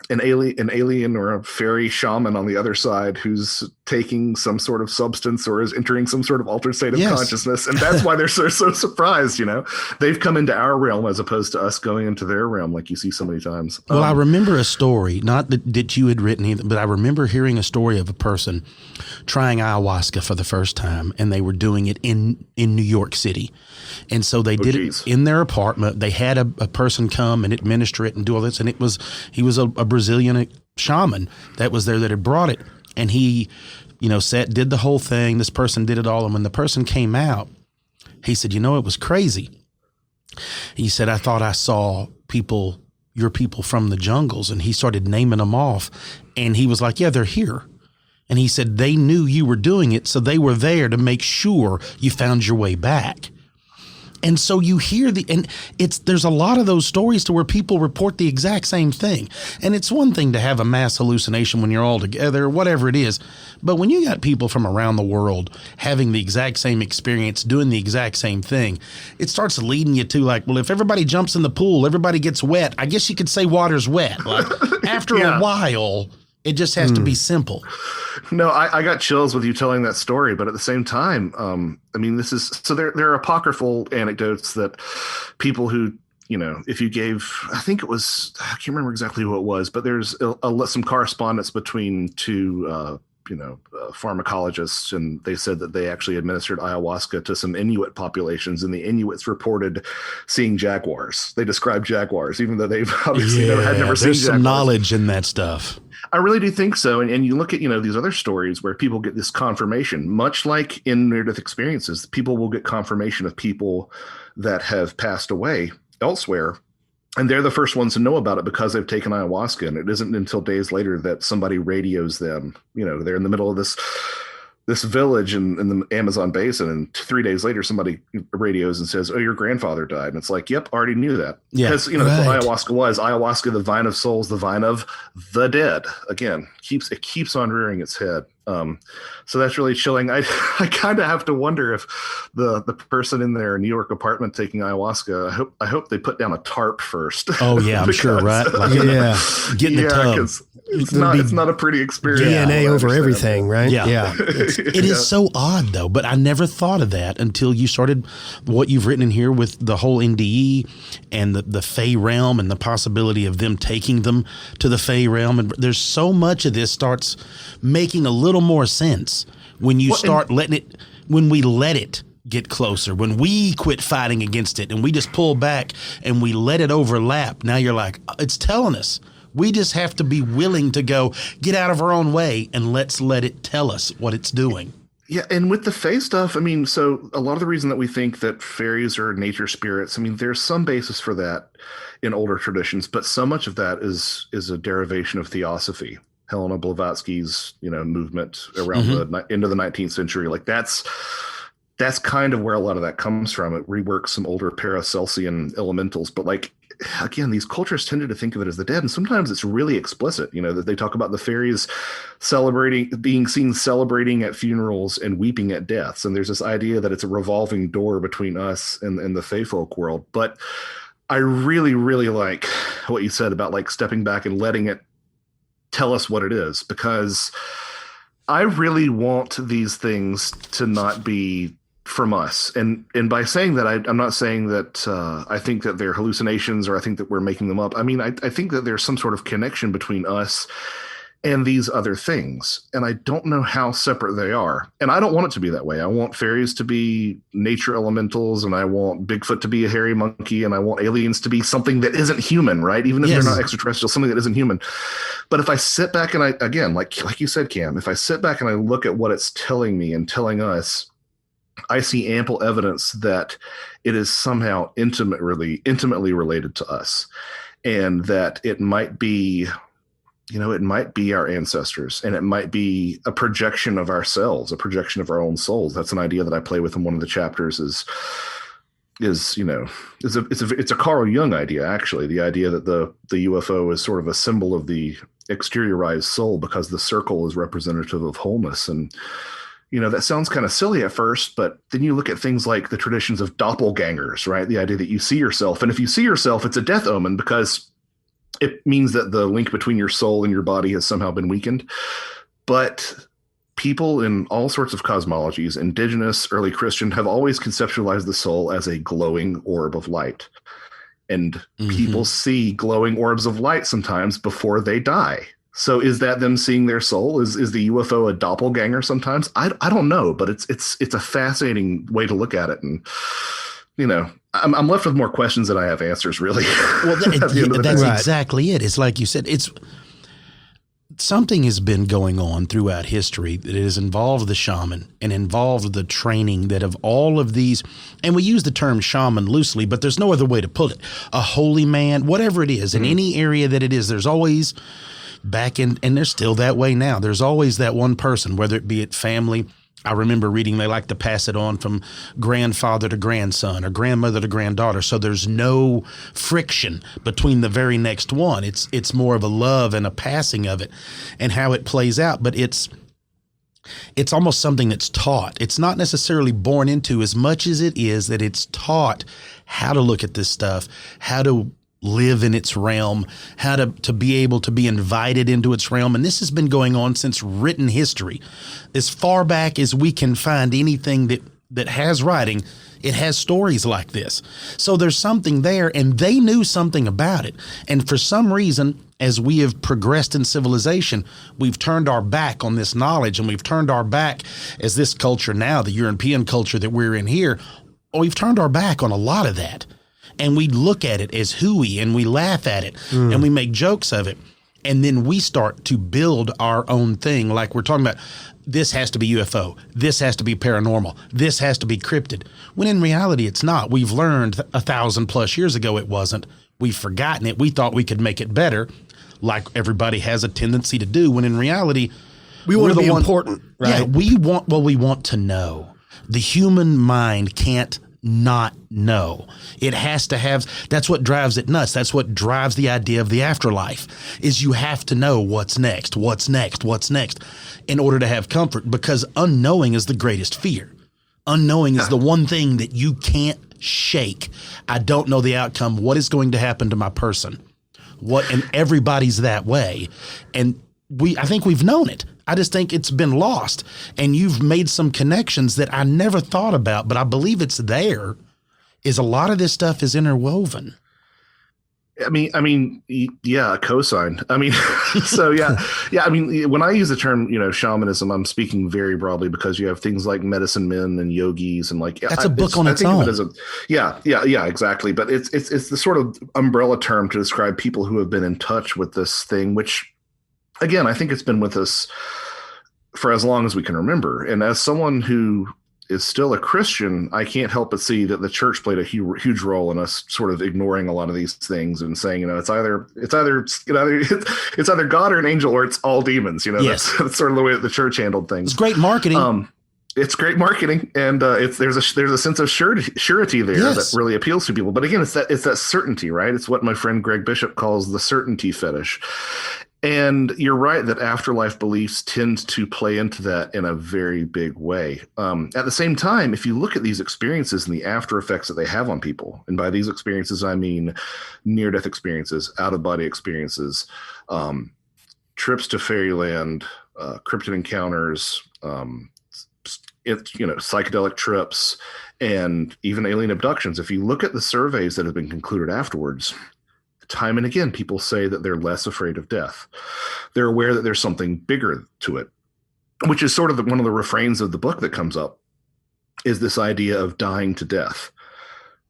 an alien or a fairy shaman on the other side who's taking some sort of substance or is entering some sort of altered state of consciousness. And that's why they're so surprised, you know, they've come into our realm as opposed to us going into their realm. Like you see so many times. Well, I remember a story, not that you had written either, but I remember hearing a story of a person trying ayahuasca for the first time, and they were doing it in New York City. And so they did it in their apartment. They had a person come and administer it and do all this. And he was a Brazilian shaman that was there that had brought it. And he, you know, did the whole thing. This person did it all. And when the person came out, he said, you know, it was crazy. He said, I thought I saw your people from the jungles. And he started naming them off. And he was like, yeah, they're here. And he said, they knew you were doing it. So they were there to make sure you found your way back. And so you hear there's a lot of those stories to where people report the exact same thing. And it's one thing to have a mass hallucination when you're all together or whatever it is. But when you got people from around the world having the exact same experience, doing the exact same thing, it starts leading you to like, well, if everybody jumps in the pool, everybody gets wet. I guess you could say water's wet. Like after a while, it just has to be simple. No, I got chills with you telling that story, but at the same time, I mean, there are apocryphal anecdotes that people who, you know, if you gave, I think it was, I can't remember exactly who it was, but there's some correspondence between two, pharmacologists, and they said that they actually administered ayahuasca to some Inuit populations, and the Inuits reported seeing jaguars. They described jaguars, even though they've obviously never seen jaguars. There's some knowledge in that stuff. I really do think so. And you look at, you know, these other stories where people get this confirmation, much like in near-death experiences, people will get confirmation of people that have passed away elsewhere. And they're the first ones to know about it because they've taken ayahuasca. And it isn't until days later that somebody radios them. You know, they're in the middle of this village in the Amazon basin, and 3 days later, somebody radios and says, oh, your grandfather died. And it's like, yep, already knew that. Yeah, because, you know, that's what ayahuasca was. Ayahuasca, the vine of souls, the vine of the dead. Again, it keeps on rearing its head. So that's really chilling. I kind of have to wonder if the person in their New York apartment taking ayahuasca, I hope they put down a tarp first. Oh yeah, I'm sure, right? Like, get in the tub. It's not a pretty experience. DNA over everything, right? Yeah. It is so odd though, but I never thought of that until you started what you've written in here with the whole NDE and the Fey realm and the possibility of them taking them to the Fey realm. And there's so much of this starts making a little more sense when you when we let it get closer, when we quit fighting against it and we just pull back and we let it overlap. Now you're like, it's telling us. We just have to be willing to get out of our own way and let's let it tell us what it's doing. Yeah, and with the Fae stuff, I mean, so a lot of the reason that we think that fairies are nature spirits, I mean, there's some basis for that in older traditions, but so much of that is a derivation of theosophy. Helena Blavatsky's, you know, movement around the end of the 19th century, like that's kind of where a lot of that comes from. It reworks some older Paracelsian elementals, but like, again, these cultures tended to think of it as the dead, and sometimes it's really explicit, you know, that they talk about the fairies being seen celebrating at funerals and weeping at deaths. And there's this idea that it's a revolving door between us and the Fae folk world. But I really, really like what you said about like stepping back and letting it tell us what it is, because I really want these things to not be from us. And by saying that, I'm not saying that I think that they're hallucinations or I think that we're making them up. I mean, I think that there's some sort of connection between us and these other things. And I don't know how separate they are. And I don't want it to be that way. I want fairies to be nature elementals, and I want Bigfoot to be a hairy monkey, and I want aliens to be something that isn't human, right? Even if they're not extraterrestrial, something that isn't human. But if I sit back and again, like you said, Cam, if I sit back and I look at what it's telling me and telling us, I see ample evidence that it is somehow intimately related to us, and that it might be, you know, it might be our ancestors, and it might be a projection of ourselves, a projection of our own souls. That's an idea that I play with in one of the chapters, is is, it's a Carl Jung idea, actually, the idea that the UFO is sort of a symbol of the exteriorized soul because the circle is representative of wholeness. And that sounds kind of silly at first, but then you look at things like the traditions of doppelgangers, right? The idea that you see yourself, and if you see yourself, it's a death omen because it means that the link between your soul and your body has somehow been weakened. But people in all sorts of cosmologies, indigenous, early Christian, have always conceptualized the soul as a glowing orb of light. And people see glowing orbs of light sometimes before they die. So is that them seeing their soul? Is the UFO a doppelganger sometimes? I don't know, but it's a fascinating way to look at it. And, I'm left with more questions than I have answers, really. Well, that's exactly it. It's like you said, something has been going on throughout history that has involved the shaman and involved the training that of all of these, and we use the term shaman loosely, but there's no other way to put it. A holy man, whatever it is, in any area that it is, there's always and there's still that way now. There's always that one person, whether it be at family. I remember reading they like to pass it on from grandfather to grandson or grandmother to granddaughter. So there's no friction between the very next one. It's more of a love and a passing of it and how it plays out. But it's almost something that's taught. It's not necessarily born into as much as it is that it's taught how to look at this stuff, how to live in its realm, how to be able to be invited into its realm. And this has been going on since written history. As far back as we can find anything that has writing, it has stories like this. So there's something there, and they knew something about it. And for some reason, as we have progressed in civilization, we've turned our back on this knowledge, and we've turned our back as this culture now, the European culture that we're in here, we've turned our back on a lot of that. And we look at it as hooey, and we laugh at it, and we make jokes of it. And then we start to build our own thing. Like we're talking about, this has to be UFO. This has to be paranormal. This has to be cryptid. When in reality, it's not. We've learned 1,000+ years ago it wasn't. We've forgotten it. We thought we could make it better, like everybody has a tendency to do. When in reality, we want to be important, right? Yeah, we want to know. The human mind can't not know. It has to have, that's what drives it nuts. That's what drives the idea of the afterlife, is you have to know what's next in order to have comfort, because unknowing is the greatest fear. Unknowing is the one thing that you can't shake. I don't know the outcome. What is going to happen to my person? And everybody's that way. And I think we've known it. I just think it's been lost, and you've made some connections that I never thought about, but I believe it's there, is a lot of this stuff is interwoven. I mean, yeah, cosine. I mean, so yeah. I mean, when I use the term, shamanism, I'm speaking very broadly, because you have things like medicine men and yogis, and like that's a book on its own. Yeah, exactly. But it's the sort of umbrella term to describe people who have been in touch with this thing, which, again, I think it's been with us for as long as we can remember. And as someone who is still a Christian, I can't help but see that the church played a huge role in us sort of ignoring a lot of these things and saying, it's either God or an angel, or it's all demons. Yes. That's sort of the way that the church handled things. It's great marketing. It's great marketing, and there's a sense of surety there that really appeals to people. But again, it's that certainty, right? It's what my friend Greg Bishop calls the certainty fetish. And you're right that afterlife beliefs tend to play into that in a very big way. At the same time, if you look at these experiences and the after effects that they have on people, and by these experiences, I mean near-death experiences, out-of-body experiences, trips to fairyland, cryptid encounters, psychedelic trips, and even alien abductions. If you look at the surveys that have been concluded afterwards, time and again, people say that they're less afraid of death. They're aware that there's something bigger to it, which is sort of one of the refrains of the book that comes up, is this idea of dying to death.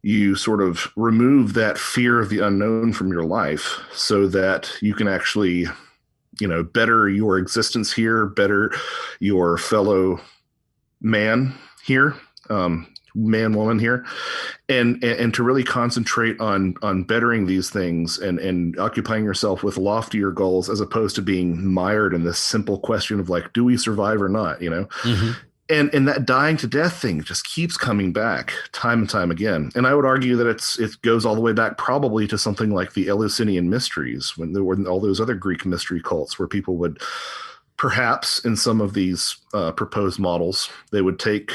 You sort of remove that fear of the unknown from your life so that you can actually, better your existence here, better your fellow man here, man, woman here, and to really concentrate on bettering these things and occupying yourself with loftier goals, as opposed to being mired in this simple question of like, do we survive or not? And that dying to death thing just keeps coming back time and time again. And I would argue that it goes all the way back probably to something like the Eleusinian mysteries, when there were all those other Greek mystery cults where people would perhaps in some of these proposed models, they would take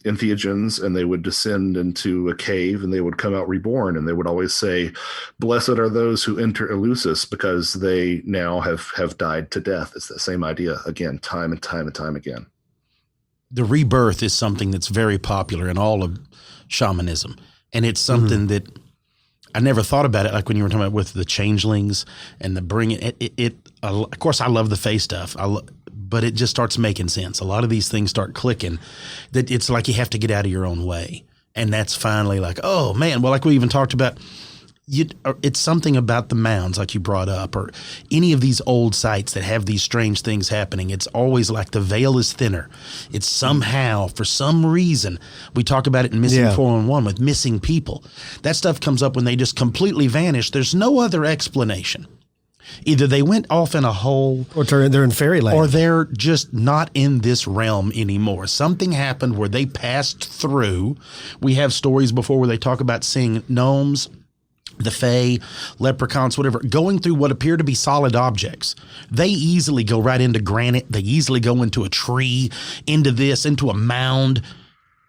entheogens and they would descend into a cave and they would come out reborn. And they would always say, blessed are those who enter Eleusis because they now have died to death. It's the same idea again, time and time and time again. The rebirth is something that's very popular in all of shamanism. And it's something that I never thought about it. Like when you were talking about with the changelings and the bringing it, of course I love the Fae stuff. But it just starts making sense. A lot of these things start clicking that it's like you have to get out of your own way. And that's finally like, oh man. Well, like we even talked about, it's something about the mounds, like you brought up, or any of these old sites that have these strange things happening. It's always like the veil is thinner. It's somehow, for some reason, we talk about it in Missing 411 with missing people. That stuff comes up when they just completely vanish. There's no other explanation. Either they went off in a hole, or they're in fairyland, or they're just not in this realm anymore. Something happened where they passed through. We have stories before where they talk about seeing gnomes, the Fae, leprechauns, whatever, going through what appear to be solid objects. They easily go right into granite. They easily go into a tree, into this, into a mound.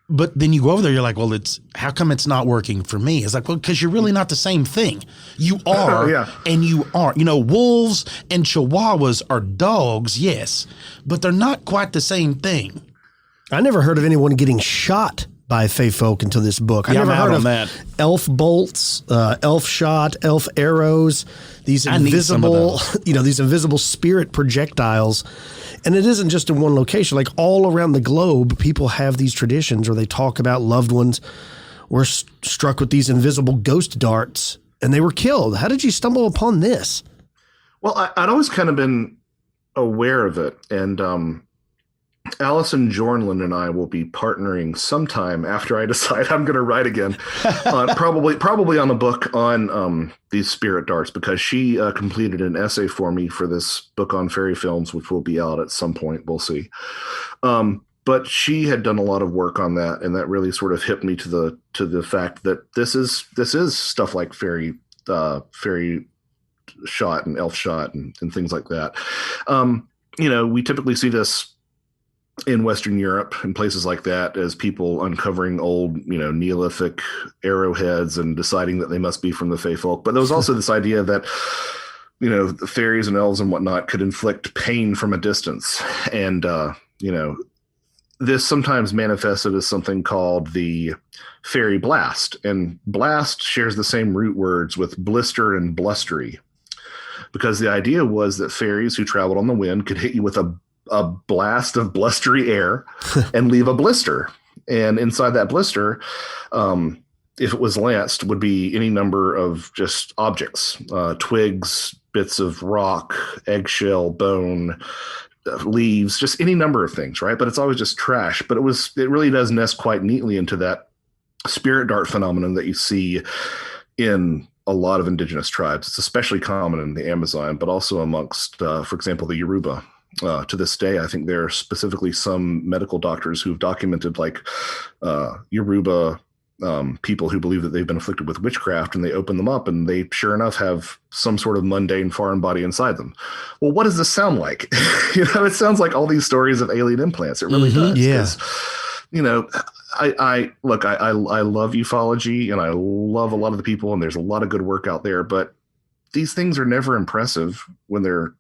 But then you go over there, you're like, well, how come it's not working for me? It's like, well, because you're really not the same thing. You are, and you aren't. You know, wolves and chihuahuas are dogs, yes, but they're not quite the same thing. I never heard of anyone getting shot by Fae folk until this book. I never heard of that. Elf bolts, elf shot, elf arrows, these invisible, these invisible spirit projectiles. And it isn't just in one location. Like all around the globe, people have these traditions where they talk about loved ones were struck with these invisible ghost darts and they were killed. How did you stumble upon this? Well, I'd always kind of been aware of it. And Allison Jornlund and I will be partnering sometime after I decide I'm going to write again, probably on a book on these spirit darts, because she completed an essay for me for this book on fairy films, which will be out at some point. We'll see. But she had done a lot of work on that, and that really sort of hit me to the fact that this is stuff like fairy shot and elf shot and things like that. We typically see this in Western Europe and places like that as people uncovering old, Neolithic arrowheads and deciding that they must be from the Fae folk. But there was also this idea that, the fairies and elves and whatnot could inflict pain from a distance. And, this sometimes manifested as something called the fairy blast. And blast shares the same root words with blister and blustery, because the idea was that fairies who traveled on the wind could hit you with a blast of blustery air and leave a blister. And inside that blister, if it was lanced, would be any number of just objects, twigs, bits of rock, eggshell, bone, leaves, just any number of things, right? But it's always just trash. But it really does nest quite neatly into that spirit dart phenomenon that you see in a lot of indigenous tribes. It's especially common in the Amazon, but also amongst, for example, the Yoruba. To this day, I think there are specifically some medical doctors who've documented Yoruba people who believe that they've been afflicted with witchcraft, and they open them up and they sure enough have some sort of mundane foreign body inside them. Well, what does this sound like? It sounds like all these stories of alien implants. It really does. Yeah. I love ufology and I love a lot of the people, and there's a lot of good work out there, but these things are never impressive when they're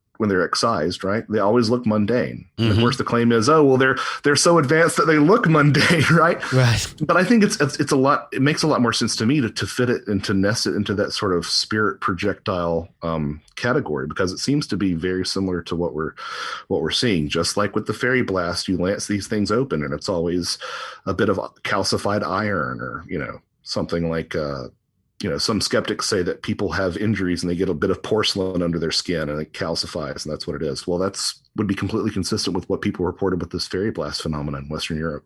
excised, right? They always look mundane. And of course the claim is, oh, well, they're so advanced that they look mundane, right? Right. But I think it makes a lot more sense to me to fit it and to nest it into that sort of spirit projectile category, because it seems to be very similar to what we're seeing. Just like with the fairy blast, you lance these things open and it's always a bit of calcified iron, or, something like some skeptics say that people have injuries and they get a bit of porcelain under their skin and it calcifies, and that's what it is. Well, would be completely consistent with what people reported with this fairy blast phenomenon in Western Europe.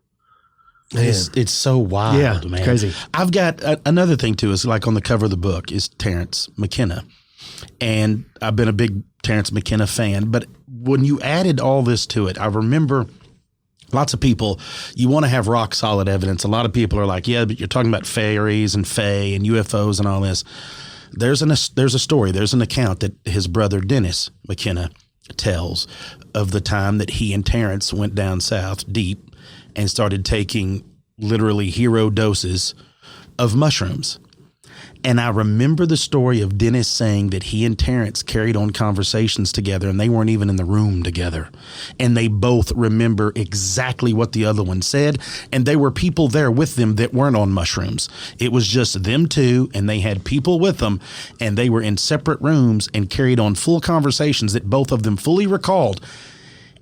It's so wild, man. It's crazy. I've got another thing too, is like on the cover of the book is Terence McKenna. And I've been a big Terence McKenna fan, but when you added all this to it, I remember Lots of people, you want to have rock solid evidence. A lot of people are like, yeah, but you're talking about fairies and fae and UFOs and all this. There's a story, there's an account that his brother Dennis McKenna tells of the time that he and Terence went down south deep and started taking literally hero doses of mushrooms. And I remember the story of Dennis saying that he and Terence carried on conversations together and they weren't even in the room together. And they both remember exactly what the other one said. And there were people there with them that weren't on mushrooms. It was just them two, and they had people with them, and they were in separate rooms and carried on full conversations that both of them fully recalled.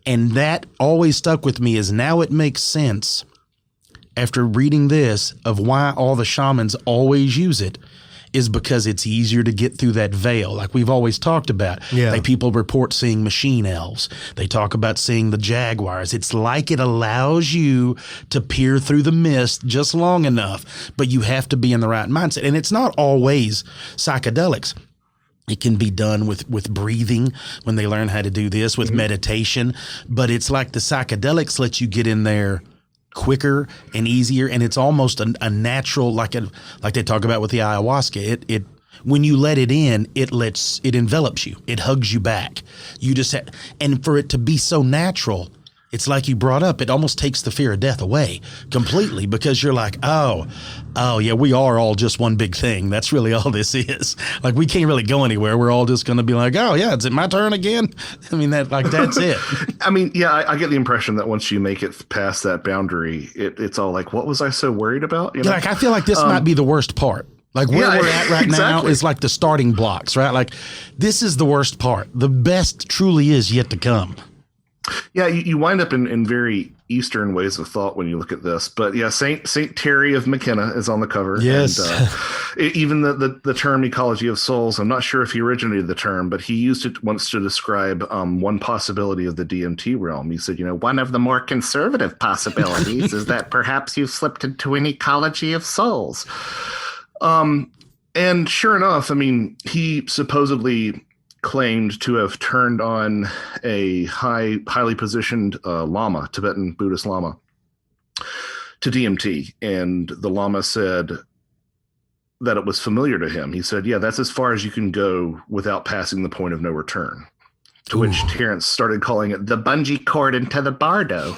And that always stuck with me, as now it makes sense after reading this of why all the shamans always use it. Is because it's easier to get through that veil, like we've always talked about. Yeah. Like people report seeing machine elves. They talk about seeing the jaguars. It's like it allows you to peer through the mist just long enough, but you have to be in the right mindset. And it's not always psychedelics. It can be done with breathing when they learn how to do this, with meditation. But it's like the psychedelics let you get in there quicker and easier, and it's almost a natural, like they talk about with the ayahuasca. It when you let it in, it envelops you, it hugs you back. You just and for it to be so natural, it's like you brought up, it almost takes the fear of death away completely, because you're like, oh yeah, we are all just one big thing. That's really all this is. Like, we can't really go anywhere. We're all just going to be like, oh yeah, is it my turn again? I mean, that's it. I mean, yeah, I get the impression that once you make it past that boundary, it's all like, what was I so worried about? You know? Like, I feel like this might be the worst part. Like, where we're at right now is like the starting blocks, right? Like, this is the worst part. The best truly is yet to come. Yeah, you wind up in very Eastern ways of thought when you look at this. But yeah, Saint Terry of McKenna is on the cover. Yes. And even the term Ecology of Souls, I'm not sure if he originated the term, but he used it once to describe one possibility of the DMT realm. He said, one of the more conservative possibilities is that perhaps you've slipped into an ecology of souls. And sure enough, I mean, he supposedly claimed to have turned on a highly positioned lama, Tibetan Buddhist lama, to DMT. And the lama said that it was familiar to him. He said, yeah, that's as far as you can go without passing the point of no return. To which Terence started calling it the bungee cord into the bardo.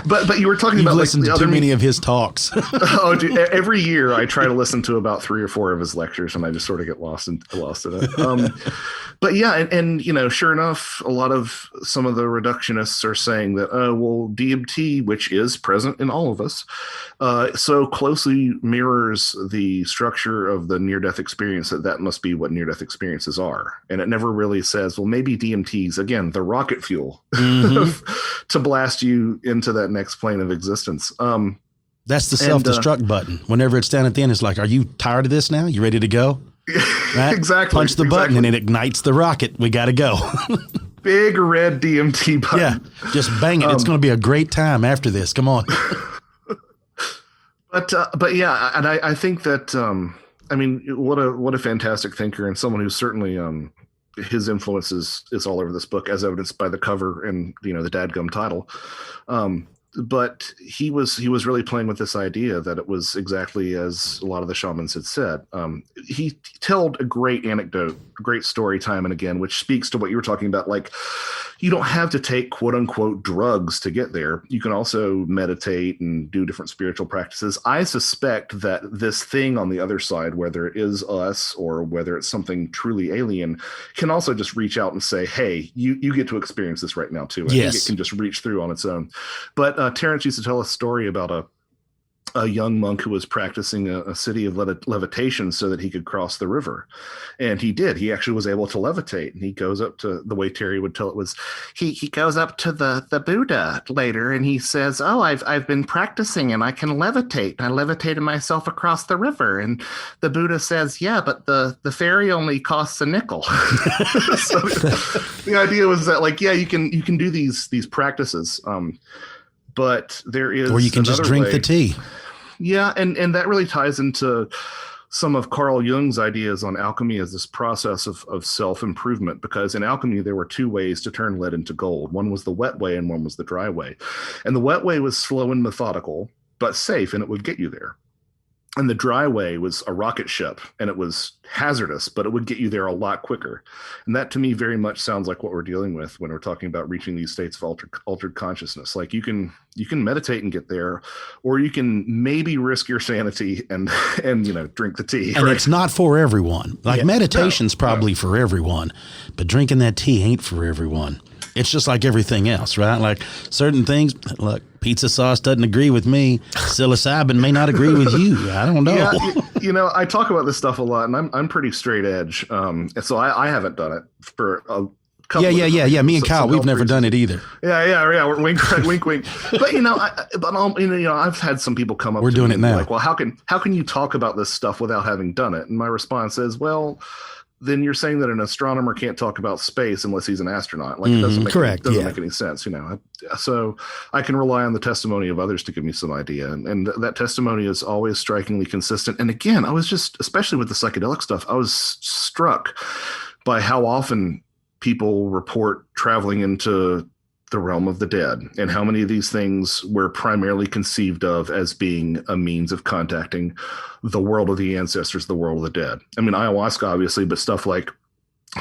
But you were talking about listened to too many of his talks. Oh, dude, every year I try to listen to about 3 or 4 of his lectures, and I just sort of get lost in it. But yeah, and sure enough, a lot of some of the reductionists are saying that, well, DMT, which is present in all of us, so closely mirrors the structure of the near-death experience that must be what near-death experiences are. And it never really says, well, maybe DMT's, again, the rocket fuel to blast you into that next plane of existence. That's the self-destruct button. Whenever it's down at the end, it's like, are you tired of this now? You ready to go? Right? Exactly. Punch the button and it ignites the rocket. We got to go. Big red DMT button. Yeah, just bang it. It's going to be a great time after this. Come on. But yeah, and I think that I mean, what a fantastic thinker, and someone who's certainly his influence is all over this book, as evidenced by the cover and the dadgum title. But he was really playing with this idea that it was exactly as a lot of the shamans had said. He told a great anecdote, great story time and again, which speaks to what you were talking about. Like, you don't have to take quote unquote drugs to get there. You can also meditate and do different spiritual practices. I suspect that this thing on the other side, whether it is us or whether it's something truly alien, can also just reach out and say, hey, you get to experience this right now too. I think it can just reach through on its own. But Terence used to tell a story about a young monk who was practicing a city of levitation so that he could cross the river. And he did. He actually was able to levitate. And he goes up to, the way Terry would tell it was, he goes up to the Buddha later and he says, oh, I've been practicing and I can levitate. I levitated myself across the river. And the Buddha says, yeah, but the ferry only costs a nickel. So the idea was that, like, yeah, you can do these practices. But there is, or you can just drink the tea. Yeah, and that really ties into some of Carl Jung's ideas on alchemy as this process of self-improvement, because in alchemy there were two ways to turn lead into gold. One was the wet way and one was the dry way. And the wet way was slow and methodical, but safe, and it would get you there. And the dry way was a rocket ship, and it was hazardous, but it would get you there a lot quicker. And that to me very much sounds like what we're dealing with when we're talking about reaching these states of altered consciousness. Like you can meditate and get there, or you can maybe risk your sanity and drink the tea. And right? it's not for everyone. Like meditation's probably for everyone, but drinking that tea ain't for everyone. It's just like everything else, right? Like certain things, look, pizza sauce doesn't agree with me. Psilocybin may not agree with you. I don't know. Yeah, I talk about this stuff a lot, and I'm pretty straight edge. And so I haven't done it for a couple. Yeah. Me and Kyle, we've never done it either. Yeah. We're wink. But I've had some people come up. We're doing it now. Like, well, how can you talk about this stuff without having done it? And my response is, well, then you're saying that an astronomer can't talk about space unless he's an astronaut. Like, it doesn't make any sense, So I can rely on the testimony of others to give me some idea. And that testimony is always strikingly consistent. And again, I was just, especially with the psychedelic stuff, I was struck by how often people report traveling into the realm of the dead, and how many of these things were primarily conceived of as being a means of contacting the world of the ancestors, the world of the dead. I mean, ayahuasca, obviously, but stuff like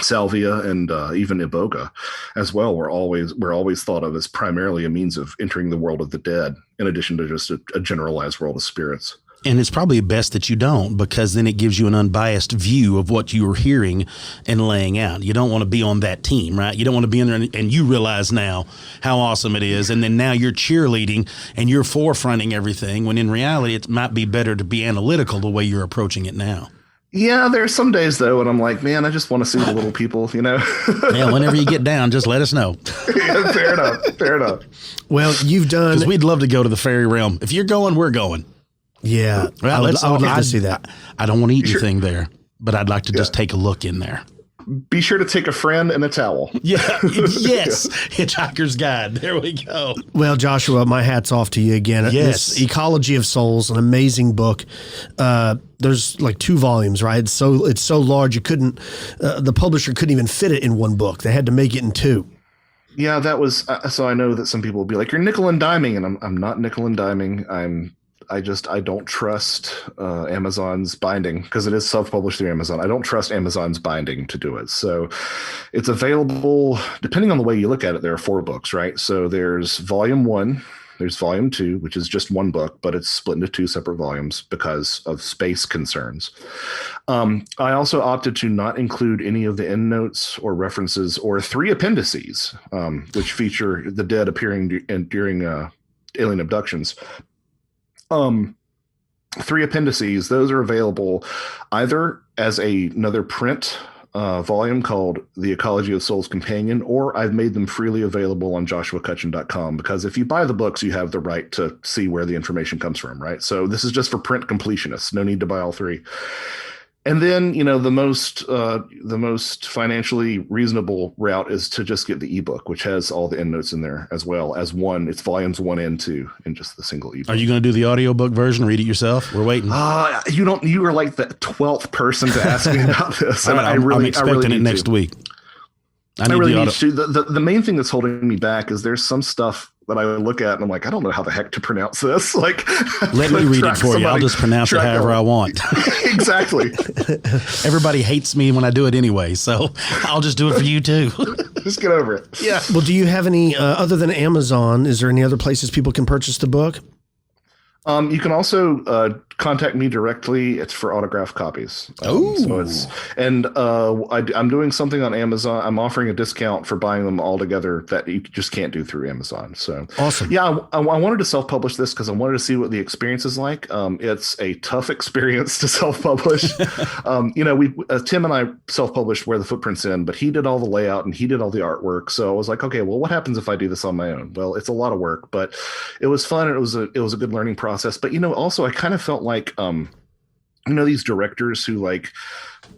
salvia and even iboga as well were always thought of as primarily a means of entering the world of the dead, in addition to just a generalized world of spirits. And it's probably best that you don't, because then it gives you an unbiased view of what you were hearing and laying out. You don't want to be on that team, right? You don't want to be in there and you realize now how awesome it is. And then now you're cheerleading and you're forefronting everything, when in reality, it might be better to be analytical the way you're approaching it now. Yeah, there are some days, though, when I'm like, man, I just want to see the little people, Yeah, whenever you get down, just let us know. Yeah, fair enough. Well, you've done... Because we'd love to go to the fairy realm. If you're going, we're going. Yeah, well, I would love to see that. I don't want to eat anything there, but I'd like to just take a look in there. Be sure to take a friend and a towel. Yeah, yes. Hitchhiker's Guide. There we go. Well, Joshua, my hat's off to you again. Yes. This Ecology of Souls, an amazing book. There's like 2 volumes, right? It's so large you couldn't. The publisher couldn't even fit it in one book. They had to make it in 2. Yeah, that was. So I know that some people will be like, "You're nickel and diming," and I'm not nickel and diming. I don't trust Amazon's binding, because it is self-published through Amazon. I don't trust Amazon's binding to do it. So it's available, depending on the way you look at it, there are 4 books, right? So there's volume 1, there's volume 2, which is just one book, but it's split into 2 separate volumes because of space concerns. I also opted to not include any of the endnotes or references or 3 appendices, which feature the dead appearing during alien abductions. 3 appendices, those are available either as another print volume called The Ecology of Souls Companion, or I've made them freely available on joshuacutchin.com, because if you buy the books, you have the right to see where the information comes from, right? So this is just for print completionists. No need to buy all 3. And then, the most financially reasonable route is to just get the ebook, which has all the endnotes in there as well as one. It's volumes 1 and 2 in just the single ebook. Are you going to do the audiobook version? Read it yourself? We're waiting. You are like the 12th person to ask me about this. And I'm expecting it next week. I really need to. The main thing that's holding me back is there's some stuff that I look at and I'm like, I don't know how the heck to pronounce this. Like, let me read it for you. I'll just pronounce it however I want. Exactly. Everybody hates me when I do it anyway, so I'll just do it for you too. Just get over it. Yeah. Well, do you have any other than Amazon? Is there any other places people can purchase the book? You can also contact me directly. It's for autographed copies. I'm doing something on Amazon. I'm offering a discount for buying them all together that you just can't do through Amazon. So awesome. Yeah, I wanted to self-publish this because I wanted to see what the experience is like. It's a tough experience to self-publish. Tim and I self-published Where the Footprints End, but he did all the layout and he did all the artwork. So I was like, okay, well, what happens if I do this on my own? Well, it's a lot of work, but it was fun. And it was a good learning process. But also I kind of felt like these directors who like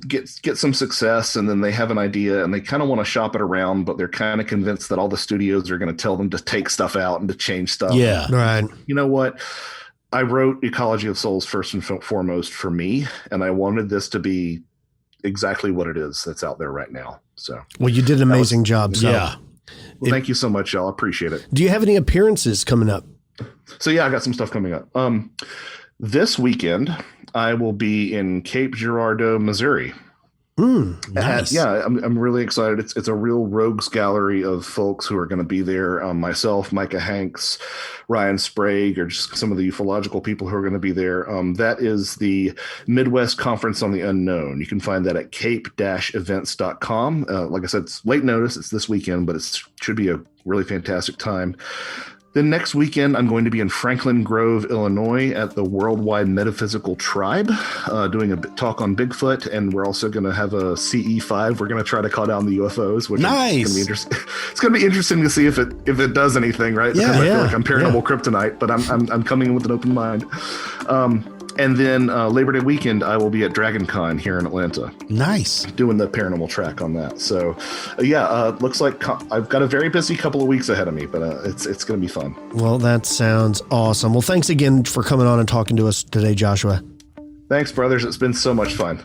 get some success and then they have an idea and they kind of want to shop it around, but they're kind of convinced that all the studios are going to tell them to take stuff out and to change stuff. Yeah, right. You know what? I wrote Ecology of Souls first and foremost for me, and I wanted this to be exactly what it is that's out there right now. So, well, you did an amazing job. So. Yeah. Well, thank you so much, y'all. I appreciate it. Do you have any appearances coming up? So yeah, I got some stuff coming up. This weekend I will be in Cape Girardeau, Missouri. Nice. I'm really excited. It's a real rogues gallery of folks who are going to be there. Myself, Micah Hanks, Ryan Sprague, or just some of the ufological people who are going to be there. That is the Midwest Conference on the Unknown. You can find that at cape-events.com. Like I said, it's late notice. It's this weekend, but it should be a really fantastic time. Then next weekend, I'm going to be in Franklin Grove, Illinois at the Worldwide Metaphysical Tribe, doing a talk on Bigfoot. And we're also going to have a CE5. We're going to try to call down the UFOs, which nice. is going to be interesting. It's going to be interesting to see if it does anything, right? Yeah, because I feel like I'm paranormal kryptonite, but I'm coming in with an open mind. And then Labor Day weekend, I will be at Dragon Con here in Atlanta. Nice. Doing the paranormal track on that. So, looks like I've got a very busy couple of weeks ahead of me, but it's going to be fun. Well, that sounds awesome. Well, thanks again for coming on and talking to us today, Joshua. Thanks, brothers. It's been so much fun.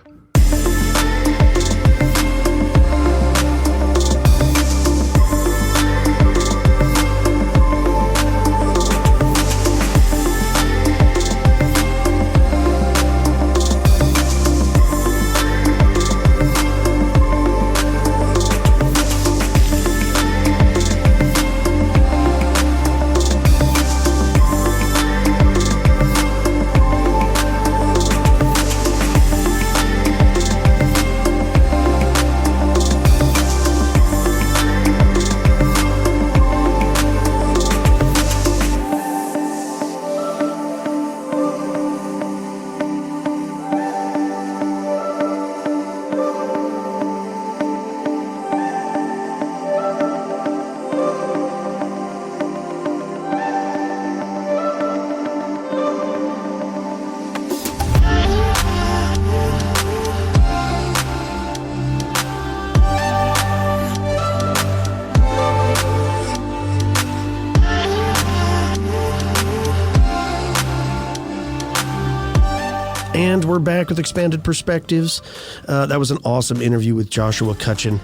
And we're back with Expanded Perspectives. That was an awesome interview with Joshua Cutchin.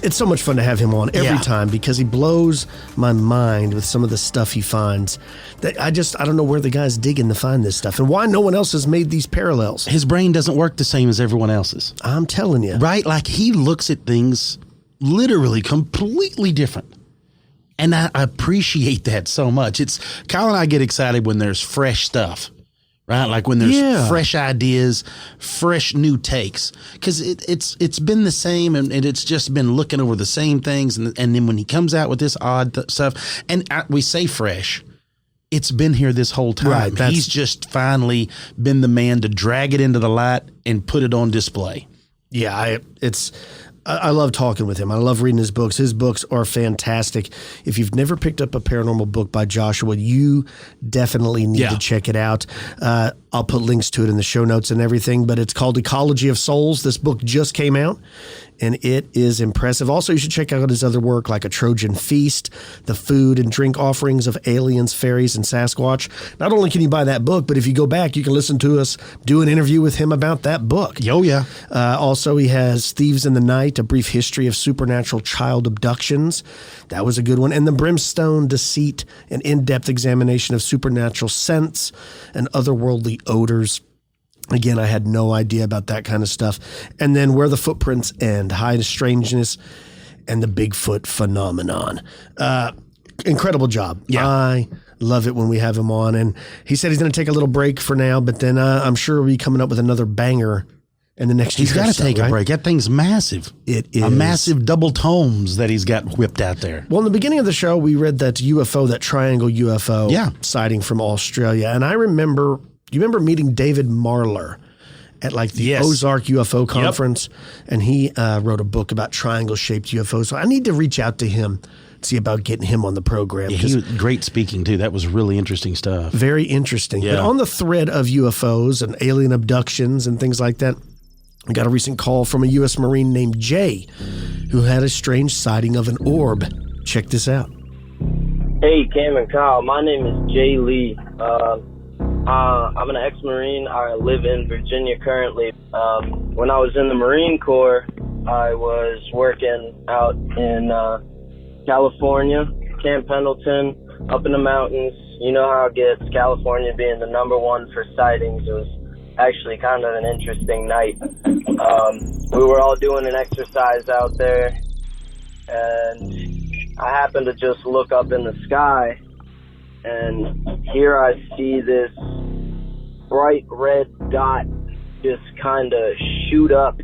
It's so much fun to have him on every time because he blows my mind with some of the stuff he finds. That I don't know where the guy's digging to find this stuff and why no one else has made these parallels. His brain doesn't work the same as everyone else's. I'm telling you. Right? Like he looks at things literally completely different. And I appreciate that so much. Kyle and I get excited when there's fresh stuff. Right, like when there's fresh ideas, fresh new takes, because it's been the same, and it's just been looking over the same things, and then when he comes out with this odd stuff, and we say fresh, it's been here this whole time. Right, he's just finally been the man to drag it into the light and put it on display. Yeah, I love talking with him. I love reading his books. His books are fantastic. If you've never picked up a paranormal book by Joshua, you definitely need to check it out. I'll put links to it in the show notes and everything, but it's called Ecology of Souls. This book just came out, and it is impressive. Also, you should check out his other work like A Trojan Feast, the food and drink offerings of aliens, fairies, and Sasquatch. Not only can you buy that book, but if you go back, you can listen to us do an interview with him about that book. Oh, yeah. Also, he has Thieves in the Night, A Brief History of Supernatural Child Abductions. That was a good one. And the Brimstone Deceit, an in-depth examination of supernatural scents and otherworldly odors. Again, I had no idea about that kind of stuff. And then Where the Footprints End, High Strangeness, and the Bigfoot Phenomenon. Incredible job. Yeah. I love it when we have him on. And he said he's going to take a little break for now, but then I'm sure we'll be coming up with another banger in the next year. He's got to take a break. That thing's massive. It is. A massive double tomes that he's got whipped out there. Well, in the beginning of the show, we read that UFO, that triangle UFO sighting from Australia. And I remember... You remember meeting David Marler at like the Ozark UFO conference? And he wrote a book about triangle-shaped UFOs. So I need to reach out to him, see about getting him on the program. Yeah, he was great speaking, too. That was really interesting stuff. Very interesting. Yeah. But on the thread of UFOs and alien abductions and things like that, I got a recent call from a U.S. Marine named Jay who had a strange sighting of an orb. Check this out. Hey, Cam and Kyle. My name is Jay Lee. I'm an ex-Marine. I live in Virginia currently. When I was in the Marine Corps, I was working out in California, Camp Pendleton, up in the mountains. You know how it gets, California being the #1 for sightings. It was actually kind of an interesting night. We were all doing an exercise out there, and I happened to just look up in the sky, and here I see this bright red dot just kind of shoot up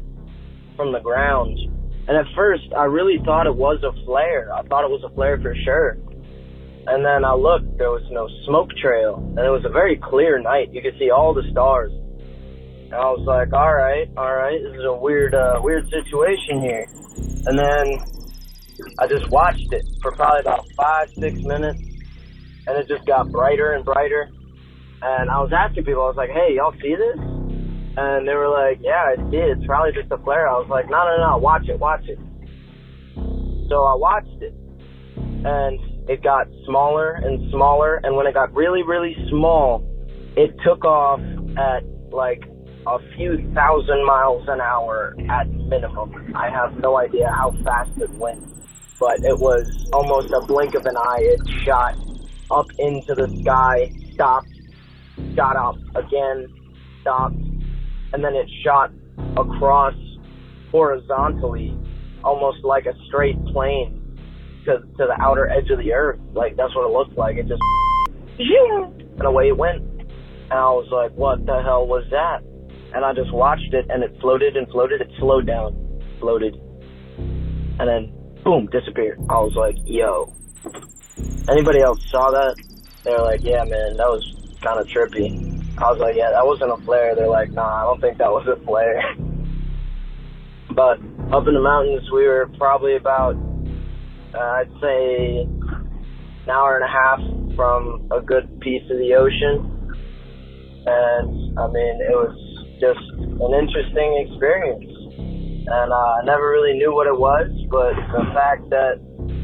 from the ground. And at first, I really thought it was a flare. I thought it was a flare for sure. And then I looked, there was no smoke trail, and it was a very clear night. You could see all the stars. And I was like, all right, this is a weird situation here. And then I just watched it for probably about 5-6 minutes, and it just got brighter and brighter. And I was asking people, I was like, hey, y'all see this? And they were like, yeah, I see it. It's probably just a flare. I was like, no, watch it. So I watched it, and it got smaller and smaller. And when it got really, really small, it took off at like a few thousand miles an hour at minimum. I have no idea how fast it went, but it was almost a blink of an eye. It shot up into the sky, stopped, shot up again, stopped, and then it shot across horizontally, almost like a straight plane to the outer edge of the earth. Like, that's what it looked like. It just, and away it went. And I was like, what the hell was that? And I just watched it, and it floated and floated. It slowed down, floated, and then, boom, disappeared. I was like, yo. Anybody else saw that? They were like, yeah, man, that was kind of trippy. I was like, yeah, that wasn't a flare. They're like, nah, I don't think that was a flare. But up in the mountains, we were probably about, I'd say, an hour and a half from a good piece of the ocean. And, I mean, it was just an interesting experience. And I never really knew what it was, but the fact that,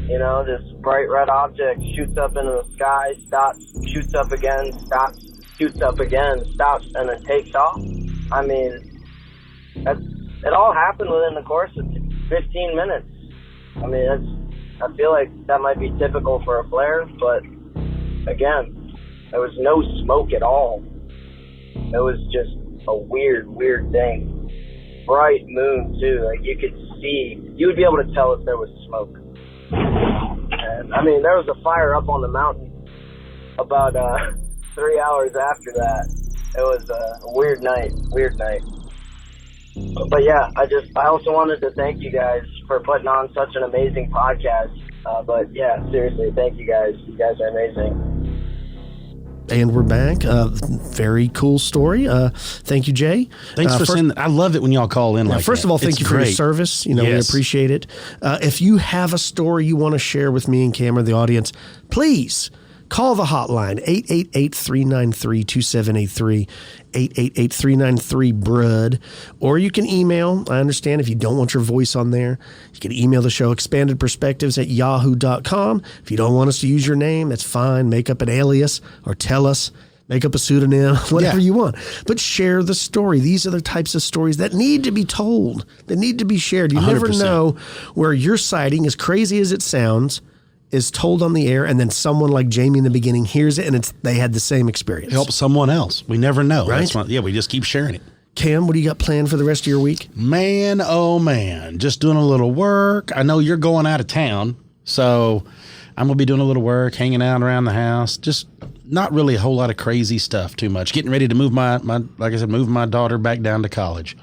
you know, this bright red object shoots up into the sky, stops, shoots up again, stops, shoots up again, stops, and then takes off. I mean, it all happened within the course of 15 minutes. I mean, I feel like that might be typical for a flare, but again, there was no smoke at all. It was just a weird thing. Bright moon, too. Like, you could see, you would be able to tell if there was smoke. And, I mean, there was a fire up on the mountain about 3 hours after that. It was a weird night. But yeah, I also wanted to thank you guys for putting on such an amazing podcast. But yeah, seriously, thank you guys. You guys are amazing. And we're back. Very cool story. Thank you, Jay. Thanks for sending. I love it when y'all call in like that. First of all, thank you for your service. You know, we appreciate it. If you have a story you want to share with me and Cameron, the audience, please call the hotline, 888-393-2783, 888-393-BRUD, or you can email. I understand if you don't want your voice on there, you can email the show, expandedperspectives@yahoo.com. If you don't want us to use your name, that's fine. Make up an alias or tell us. Make up a pseudonym, whatever you want. But share the story. These are the types of stories that need to be told, that need to be shared. You 100%. Never know where your sighting, as crazy as it sounds, is told on the air, and then someone like Jamie in the beginning hears it, and they had the same experience. Help someone else. We never know. Right? We just keep sharing it. Cam, what do you got planned for the rest of your week? Man, oh man, just doing a little work. I know you're going out of town, so I'm going to be doing a little work, hanging out around the house. Just not really a whole lot of crazy stuff too much. Getting ready to move move my daughter back down to college.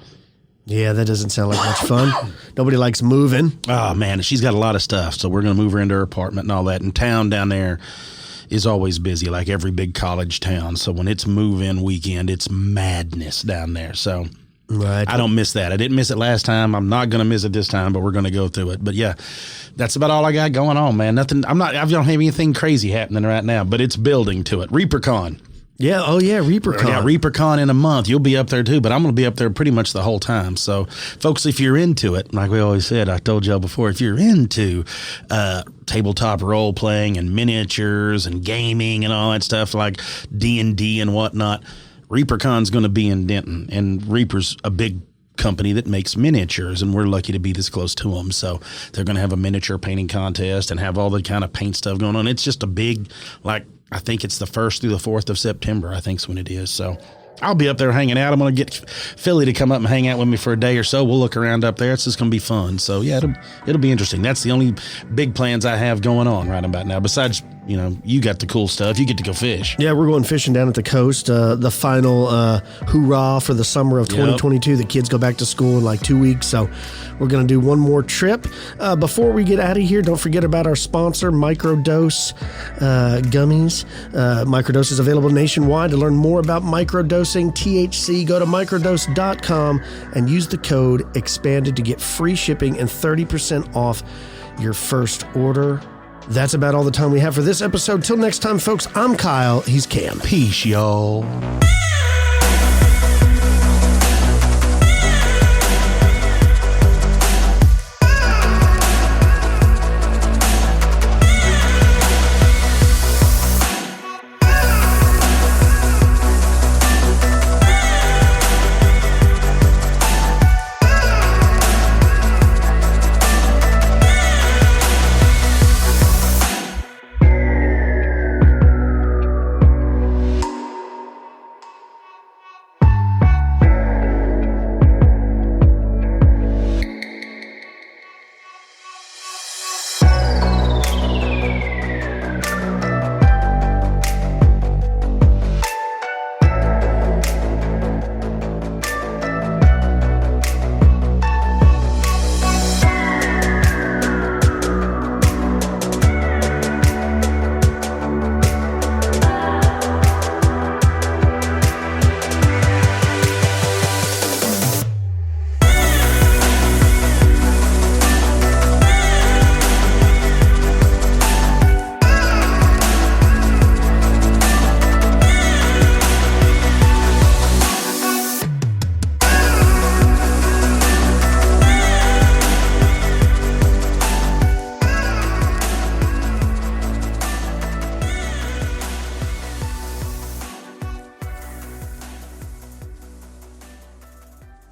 Yeah, that doesn't sound like much fun. Nobody likes moving. Oh, man, she's got a lot of stuff, so we're going to move her into her apartment and all that. And town down there is always busy, like every big college town. So when it's move-in weekend, it's madness down there. So right. I don't miss that. I didn't miss it last time. I'm not going to miss it this time, but we're going to go through it. But, yeah, that's about all I got going on, man. I don't have anything crazy happening right now, but it's building to it. ReaperCon. Yeah. Oh, yeah. ReaperCon. Yeah, ReaperCon in a month. You'll be up there too, but I'm going to be up there pretty much the whole time. So, folks, if you're into it, like we always said, I told y'all before, if you're into tabletop role playing and miniatures and gaming and all that stuff like D&D and whatnot, ReaperCon's going to be in Denton, and Reaper's a big company that makes miniatures, and we're lucky to be this close to them. So they're going to have a miniature painting contest and have all the kind of paint stuff going on. It's just a big, like, I think it's the 1st through the 4th of September, I think's when it is. So I'll be up there hanging out. I'm going to get Philly to come up and hang out with me for a day or so. We'll look around up there. It's just going to be fun. So, yeah, it'll be interesting. That's the only big plans I have going on right about now. Besides, you know, you got the cool stuff. You get to go fish. Yeah, we're going fishing down at the coast. The final hoorah for the summer of 2022. Yep. The kids go back to school in like 2 weeks. So we're going to do one more trip. Before we get out of here, don't forget about our sponsor, Microdose Gummies. Microdose is available nationwide. To learn more about microdosing THC, go to microdose.com and use the code EXPANDED to get free shipping and 30% off your first order. That's about all the time we have for this episode. Till next time, folks, I'm Kyle. He's Cam. Peace, y'all.